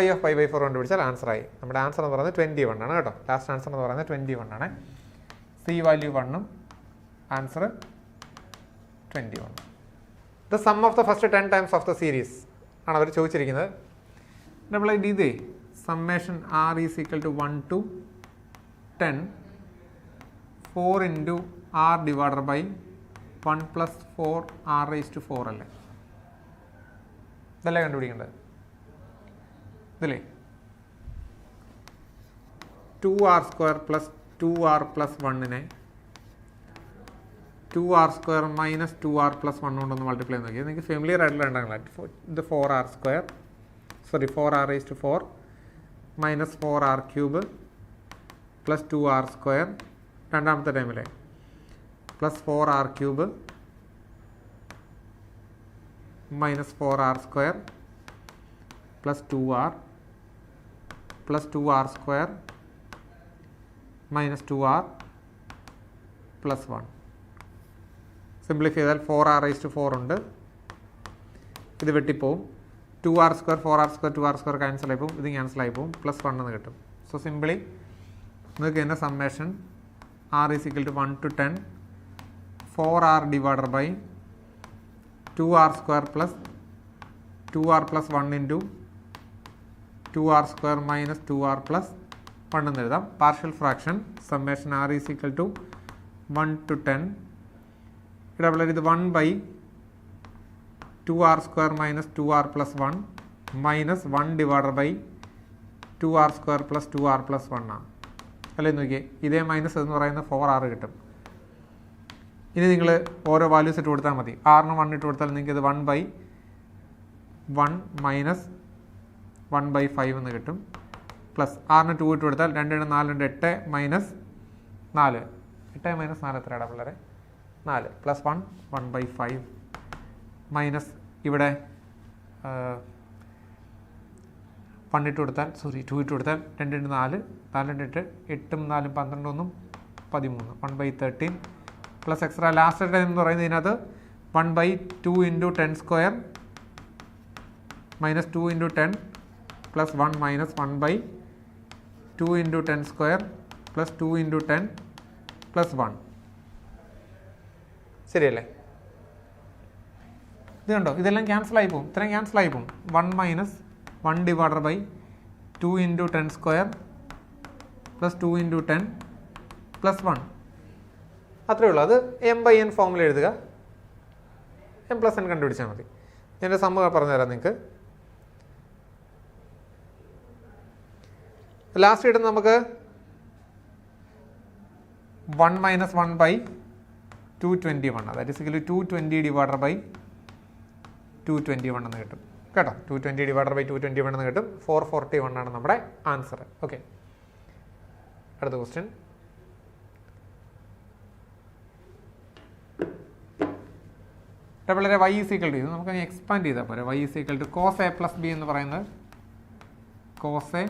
y of 5/4 കണ്ടുപിടിച്ചാൽ ആൻസറായി. നമ്മുടെ ആൻസർ എന്ന് പറയുന്നത് 21 ആണ് കേട്ടോ. ലാസ്റ്റ് ആൻസർ എന്ന് പറയുന്നത് 21 ആണ്. സി വാല്യൂ 1ഉം answer 21. The sum of the first 10 times of the series ആണ് അവർ ചോദിച്ചിരിക്കുന്നത്. ഡബിൾ ഐ ഡി ഇതേ summation R is equal to 1 to 10 4 into r divided by 1 plus 4 r raised to 4 അല്ലേ? ഇതല്ലേ കണ്ടുപിടിക്കേണ്ടത്? ഇതില്ലേ 2r square plus 2r plus 1 2r square minus 2r plus 1 കൊണ്ടൊന്ന് multiply നോക്കി. നിങ്ങൾക്ക് ഫെമിലിയർ ആയിട്ടുള്ള രണ്ടാം ഇത് 4r square, sorry 4r raised to 4 minus 4r cube plus 2r square രണ്ടാമത്തെ ടൈമിലെ plus 4r cube minus 4r square plus 2r plus 2r square minus 2r plus 1. Simplify ചെയ്താൽ 4r raised to 4 ഉണ്ട്, ഇത് വെട്ടിപ്പോവും. 2r square 4r square 2r square cancel ആയി പോകും, ഇത് cancel ആയി പോകും, പ്ലസ് 1 എന്ന് കിട്ടും. സോ സിംപ്ലി നിങ്ങൾക്ക് തന്നെ summation r is equal to 1 to 10 4r divided by 2r square plus 2r plus 1 into 2r square minus 2r plus 1 എന്ന് എഴുതാം. Partial fraction summation r is equal to 1 to 10 ഇവിടെ ഇത് 1 by 2r square minus 2r plus 1 minus 1 divided by 2r square plus 2r plus 1 ആണ്. അല്ലേ നോക്കിയേ, ഇതേ minus എന്ന് പറയുന്ന 4r കിട്ടും. ഇനി നിങ്ങൾ ഓരോ വാല്യൂസ് ഇട്ട് കൊടുത്താൽ മതി. ആറിന് 1 ഇട്ട് കൊടുത്താൽ നിങ്ങൾക്ക് ഇത് 1 by 1 മൈനസ് 1 by 5 എന്ന് കിട്ടും. പ്ലസ് ആറിന് 2 ഇട്ട് കൊടുത്താൽ 2 4 8 മൈനസ് 4 8 മൈനസ് 4 എത്രയാണ് പിള്ളേരെ? 4 പ്ലസ് 1 1 by 5 മൈനസ് ഇവിടെ 1 ഇട്ട് കൊടുത്താൽ 2 ഇട്ട് കൊടുത്താൽ 2 4 4 8 8 4 12 13 1 by 13 plus extra last time എന്ന് പറയുന്നത് ഇതിനകത്ത് 1 by 2 into 10 square minus 2 into 10 plus 1 minus 1 by 2 into 10 square plus 2 into 10 plus 1. ശരിയല്ലേ? ഇത് കണ്ടോ, ഇതെല്ലാം ക്യാൻസൽ ആയി പോകും, ഇത്രയും ക്യാൻസൽ ആയി പോകും. 1 minus 1 divided by 2 into 10 square plus 2 into 10 plus 1. അത്രയേ ഉള്ളൂ. അത് m/n ഫോമിൽ എഴുതുക, m+n കണ്ടുപിടിച്ചാൽ മതി. ഞാൻ സമ്മ പറഞ്ഞുതരാം നിങ്ങൾക്ക്. ലാസ്റ്റ് ഇടുന്ന നമുക്ക് 1 minus 1 by 221, അതായത് ഇസിക്കലി 220 divided by 221 എന്ന് കിട്ടും കേട്ടോ. 220 divided by 221 എന്ന് കിട്ടും. 441 ആണ് നമ്മുടെ ആൻസർ. ഓക്കെ, അടുത്ത ക്വസ്റ്റ്യൻ. വളരെ y is equal to ഇത് നമുക്ക് എക്സ്പാൻഡ് ചെയ്താൽ പോരെ. y is equal to cos a plus b എന്ന് പറയുന്നത് cos a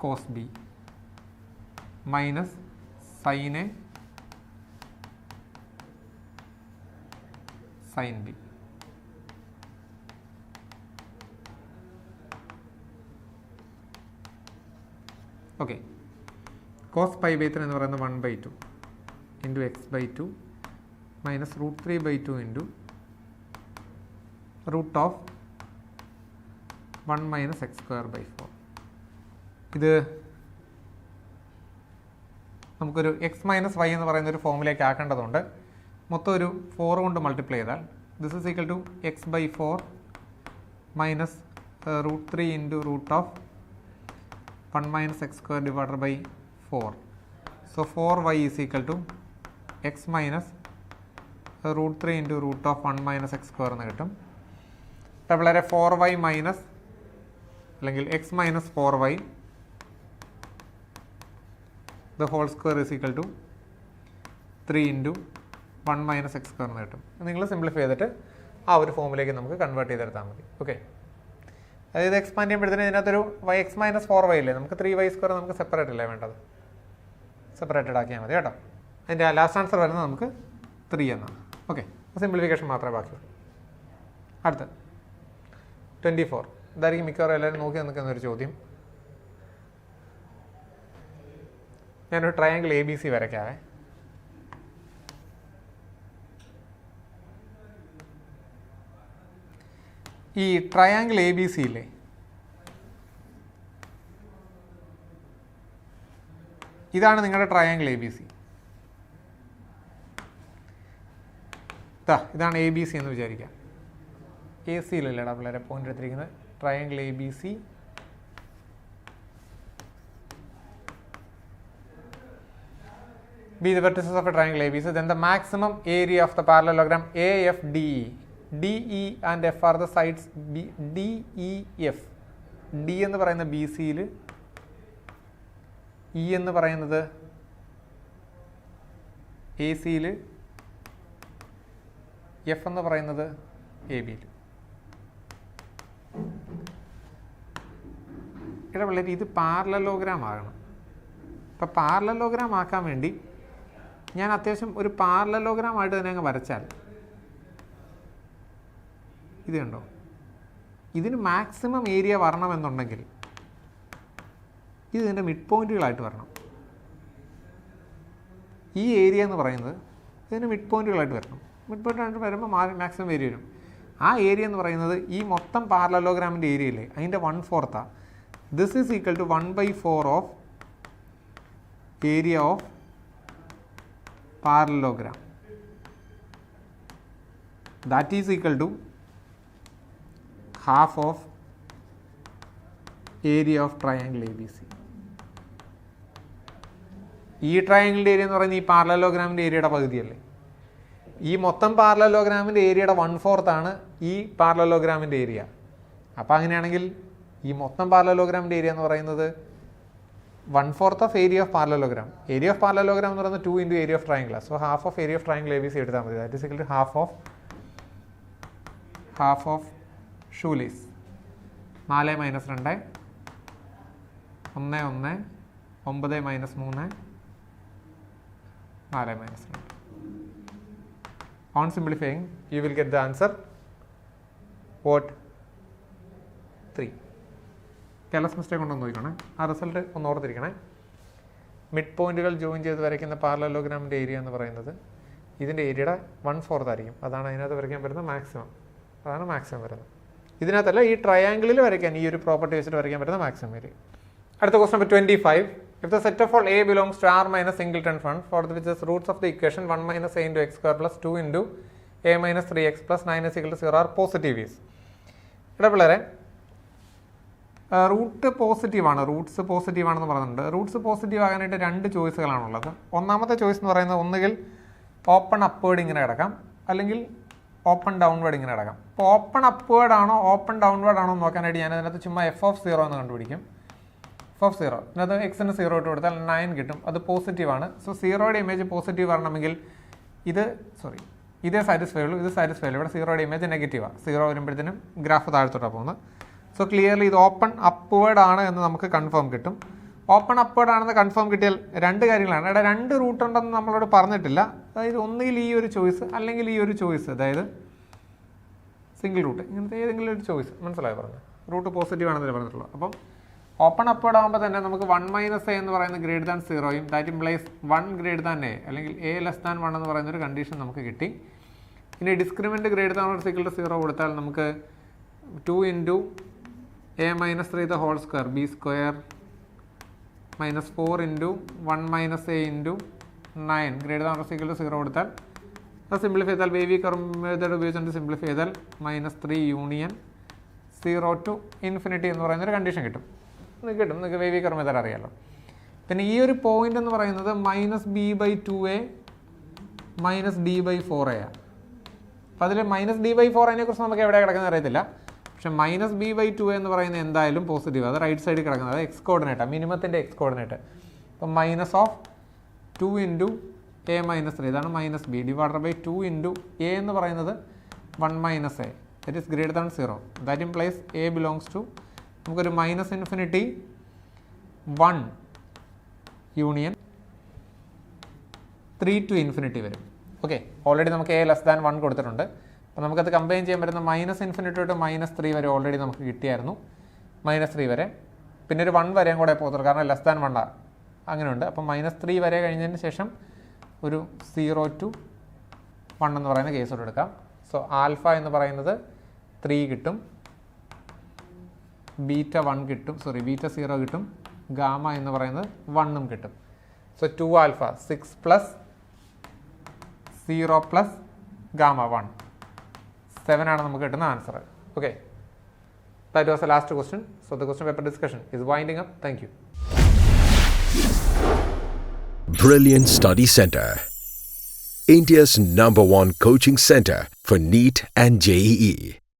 cos b മൈനസ് sin a sin b. Okay, cos pi by 3 എന്ന് പറയുന്നത് 1/2 into x by 2 minus √3/2 into root of 1 minus x square by 4. ഇത് നമുക്കൊരു X minus Y എന്ന് പറയുന്ന ഒരു ഫോമിലേക്ക് ആക്കേണ്ടതുണ്ട്. മൊത്തം ഒരു 4 കൊണ്ട് മൾട്ടിപ്ലൈ ചെയ്താൽ this is equal to x by 4 minus √3 into root of 1 minus x square divided by 4. So 4y is equal to x minus √3 into root of 1 minus x square എന്ന് കിട്ടും. വളരെ 4y മൈനസ് അല്ലെങ്കിൽ x minus 4y the whole square is equal to 3 into 1 minus x square എന്ന് കിട്ടും. നിങ്ങൾ simplify ചെയ്തിട്ട് ആ ഒരു ഫോമിലേക്ക് നമുക്ക് കൺവേർട്ട് ചെയ്തെടുത്താൽ മതി. ഓക്കെ, അതായത് എക്സ്പാൻഡ് ചെയ്യുമ്പോഴത്തേന് ഇതിനകത്തൊരു എക്സ് മൈനസ് 4y ഇല്ലേ, നമുക്ക് 3y² നമുക്ക് സെപ്പറേറ്റ് അല്ലേ വേണ്ടത്, സെപ്പറേറ്റഡ് ആക്കിയാൽ മതി കേട്ടോ. അതിൻ്റെ ലാസ്റ്റ് ആൻസർ വരുന്നത് നമുക്ക് 3 എന്നാണ്. ഓക്കെ, സിംപ്ലിഫിക്കേഷൻ മാത്രമേ ബാക്കിയുള്ളൂ. അടുത്ത 24 ഇതായിരിക്കും മിക്കവാറും എല്ലാവരും നോക്കി നിൽക്കുന്നൊരു ചോദ്യം. ഞാനൊരു ട്രയാങ്കിൾ ABC വരയ്ക്കാവേ. ഈ ട്രയാങ്കിൾ എ ബി സി ഇല്ലേ, ഇതാണ് നിങ്ങളുടെ ട്രയാങ്കിൾ എ ബി സി. ഇതാണ് എ ബി സി എന്ന് വിചാരിക്കാം. എ സിയിലല്ലേടാ പിള്ളേരെ പോയിന്റ് എടുത്തിരിക്കുന്നത്. Triangle A B C be the vertices of a triangle ABC, then the maximum area of the parallelogram AFDE. DE and F are the sides DEF. D എന്ന് പറയുന്ന B സിയിൽ, E എന്ന് പറയുന്നത് A സിയിൽ, F എന്ന് പറയുന്നത് A ബിയിൽ. ഇവിടെ പിള്ളേർ ഇത് പാരലലോഗ്രാം ആകണം. അപ്പോൾ പാരലലോഗ്രാം ആക്കാൻ വേണ്ടി ഞാൻ അത്യാവശ്യം ഒരു പാരലലോഗ്രാം ആയിട്ട് തന്നെ അങ്ങ് വരച്ചാൽ, ഇത് കണ്ടോ, ഇതിന് മാക്സിമം ഏരിയ വരണമെന്നുണ്ടെങ്കിൽ ഇത് ഇതിൻ്റെ മിഡ് പോയിൻറ്റുകളായിട്ട് വരണം. ഈ ഏരിയ എന്ന് പറയുന്നത് ഇതിൻ്റെ മിഡ് പോയിൻറ്റുകളായിട്ട് വരണം. മിഡ് പോയിൻ്റായിട്ട് വരുമ്പോൾ മാക്സിമം ഏരിയ വരും. ആ ഏരിയ എന്ന് പറയുന്നത് ഈ മൊത്തം പാരലലോഗ്രാമിൻ്റെ ഏരിയയില്ലേ അതിൻ്റെ 1/4. This is equal to 1/4 of area of parallelogram. That is equal to half of area of triangle ABC. ഈ ട്രയാങ്കിളിൻ്റെ ഏരിയ എന്ന് പറയുന്നത് ഈ പാരലലോഗ്രാമിൻ്റെ ഏരിയയുടെ പകുതിയല്ലേ. ഈ മൊത്തം പാരലലോഗ്രാമിൻ്റെ ഏരിയയുടെ 1/4 ആണ് ഈ പാരലലോഗ്രാമിൻ്റെ ഏരിയ. അപ്പോൾ അങ്ങനെയാണെങ്കിൽ ഈ മൊത്തം പാരലലോഗ്രാമിൻ്റെ ഏരിയ എന്ന് പറയുന്നത് 1/4 of area of parallelogram. Area of parallelogram എന്ന് പറയുന്നത് 2 into area of triangle. So half of area of triangle A B C എടുത്താൽ മതി. That is equal to half of shoelace. 4 - 2 1 1 9 - 3 4 - 2. On simplifying you will get the answer what 3. Careless mistake ഉണ്ടോ നോക്കണേ. ആ result ഒന്ന് ഓർത്തിരിക്കണേ. Mid പോയിന്റുകൾ join ചെയ്ത് വരയ്ക്കുന്ന പാരലലോഗ്രാമിൻ്റെ area എന്ന് പറയുന്നത് ഇതിൻ്റെ ഏരിയയുടെ 1/4 ആയിരിക്കും. അതാണ് അതിനകത്ത് വരയ്ക്കാൻ പറ്റുന്ന മാക്സിമം. അതാണ് മാക്സിമം വരുന്നത്. ഇതിനകത്തല്ല, ഈ ട്രയാങ്കിളിൽ വരയ്ക്കാൻ, ഈ ഒരു പ്രോപ്പർട്ടി വെച്ചിട്ട് വരയ്ക്കാൻ പറ്റുന്ന മാക്സിമം ഏരിയ. അടുത്ത question number 25. If the set of all A belongs to R minus singleton fund, for which the roots of the equation 1 minus A into x square plus 2 into A minus 3x plus 9 is equal to 0 are positive is. ഇവിടെ പിള്ളേരെ root പോസിറ്റീവാണ്, roots പോസിറ്റീവാണെന്ന് പറയുന്നുണ്ട്. Roots positive ആകാനായിട്ട് 2 ചോയ്സുകളാണുള്ളത്. ഒന്നാമത്തെ choice എന്ന് പറയുന്നത് ഒന്നുകിൽ ഓപ്പൺ അപ്വേർഡ് ഇങ്ങനെ കിടക്കാം, അല്ലെങ്കിൽ ഓപ്പൺ ഡൗൺവേർഡ് ഇങ്ങനെ കിടക്കാം. അപ്പോൾ ഓപ്പൺ അപ്വേർഡ് ആണോ ഓപ്പൺ ഡൗൺവേർഡ് ആണോ എന്ന് നോക്കാനായിട്ട് ഞാൻ അതിനകത്ത് ചുമ്മാ f(0) എന്ന് കണ്ടുപിടിക്കും. f(0) ഇതിനകത്ത് എക്സിന് 0 ഇട്ട് കൊടുത്താൽ 9 കിട്ടും. അത് പോസിറ്റീവാണ്. സോ 0യുടെ ഇമേജ് പോസിറ്റീവ് വരണമെങ്കിൽ ഇതേ സാറ്റിസ്ഫൈ ഉള്ളൂ, ഇത് സാറ്റിസ്ഫൈ ഉള്ളൂ. ഇവിടെ 0യുടെ ഇമേജ് നെഗറ്റീവാണ്. 0 വരുമ്പോഴത്തേനും ഗ്രാഫ് താഴത്തോട്ടാണ് പോകുന്നത്. സോ ക്ലിയർലി ഇത് ഓപ്പൺ അപ്വേർഡ് ആണ് എന്ന് നമുക്ക് കൺഫേം കിട്ടും. ഓപ്പൺ അപ്വേർഡ് ആണെന്ന് കൺഫേം കിട്ടിയാൽ 2 കാര്യങ്ങളാണ്. ഇവിടെ 2 റൂട്ട് ഉണ്ടെന്ന് നമ്മളോട് പറഞ്ഞിട്ടില്ല. അതായത് ഒന്നുകിൽ ഈ ഒരു ചോയ്സ് അല്ലെങ്കിൽ ഈ ഒരു ചോയ്സ്, അതായത് സിംഗിൾ റൂട്ട്, ഇങ്ങനത്തെ ഏതെങ്കിലും ഒരു ചോയ്സ്. മനസ്സിലായി പറഞ്ഞു. റൂട്ട് പോസിറ്റീവ് ആണെന്നല്ലേ പറഞ്ഞിട്ടുള്ളൂ. അപ്പം ഓപ്പൺ അപ്വേർഡ് ആകുമ്പോൾ തന്നെ നമുക്ക് 1 - A എന്ന് പറയുന്നത് > 0യും ദാറ്റ് ഇംപ്ലൈസ് 1 > A അല്ലെങ്കിൽ A < 1 എന്ന് പറയുന്നൊരു കണ്ടീഷൻ നമുക്ക് കിട്ടി. ഇനി ഡിസ്ക്രിമിനൻറ്റ് > 0 കൊടുത്താൽ നമുക്ക് 2 into A minus 3 the whole square b square minus 4 into 1 minus A into 9 > 0 കൊടുത്താൽ അത് സിംപ്ലിഫൈ ചെയ്താൽ വേവി കർവ് മെത്തേഡ് ഉപയോഗിച്ചുകൊണ്ട് സിംപ്ലിഫൈ ചെയ്താൽ -3 യൂണിയൻ 0 to infinity എന്ന് പറയുന്നൊരു കണ്ടീഷൻ കിട്ടും. നിങ്ങൾക്ക് വേവി കർവ് മെത്തേഡ് അറിയാമല്ലോ. പിന്നെ ഈ ഒരു പോയിന്റ് എന്ന് പറയുന്നത് -b/2a -d/4a ആണ്. അപ്പോൾ അതിൽ -d/4a കുറിച്ച് നമുക്ക് എവിടെ കിടക്കുന്നത് അറിയത്തില്ല. പക്ഷെ -b/2a എന്ന് പറയുന്നത് എന്തായാലും പോസിറ്റീവ്, അത് റൈറ്റ് സൈഡിൽ കിടക്കുന്നത്, അത് എക്സ് കോർഡിനേറ്റാണ്, മിനിമത്തിൻ്റെ എക്സ് കോർഡിനേറ്റ്. അപ്പം -2 into A minus 3 ഇതാണ് -b /2 into A എന്ന് പറയുന്നത് 1 - A that is > 0. that implies A belongs to നമുക്കൊരു -∞ 1 യൂണിയൻ 3 to infinity വരും. ഓക്കെ, ഓൾറെഡി നമുക്ക് A < 1 കൊടുത്തിട്ടുണ്ട്. അപ്പോൾ നമുക്കത് കമ്പൈൻ ചെയ്യാൻ പറ്റുന്ന -∞ to -3 വരെ ഓൾറെഡി നമുക്ക് കിട്ടിയായിരുന്നു. -3 വരെ, പിന്നെ ഒരു 1 വരെയും കൂടെ പോകത്തുള്ളൂ, കാരണം < 1 അങ്ങനെയുണ്ട്. അപ്പം -3 വരെ കഴിഞ്ഞതിന് ശേഷം ഒരു 0 to 1 എന്ന് പറയുന്ന കേസോട് എടുക്കാം. സോ ആൽഫ എന്ന് പറയുന്നത് 3 കിട്ടും, ബീറ്റ 1 കിട്ടും, ബീറ്റ 0 കിട്ടും, ഗാമ എന്ന് പറയുന്നത് 1 കിട്ടും. So 2 alpha 6 plus 0 plus gamma 1 7 ആണ് നമുക്ക് കിട്ടുന്ന answer. Okay, that was the last question. So the question paper discussion is winding up. Thank you. Brilliant Study Center, India's #1 coaching center for NEET and JEE.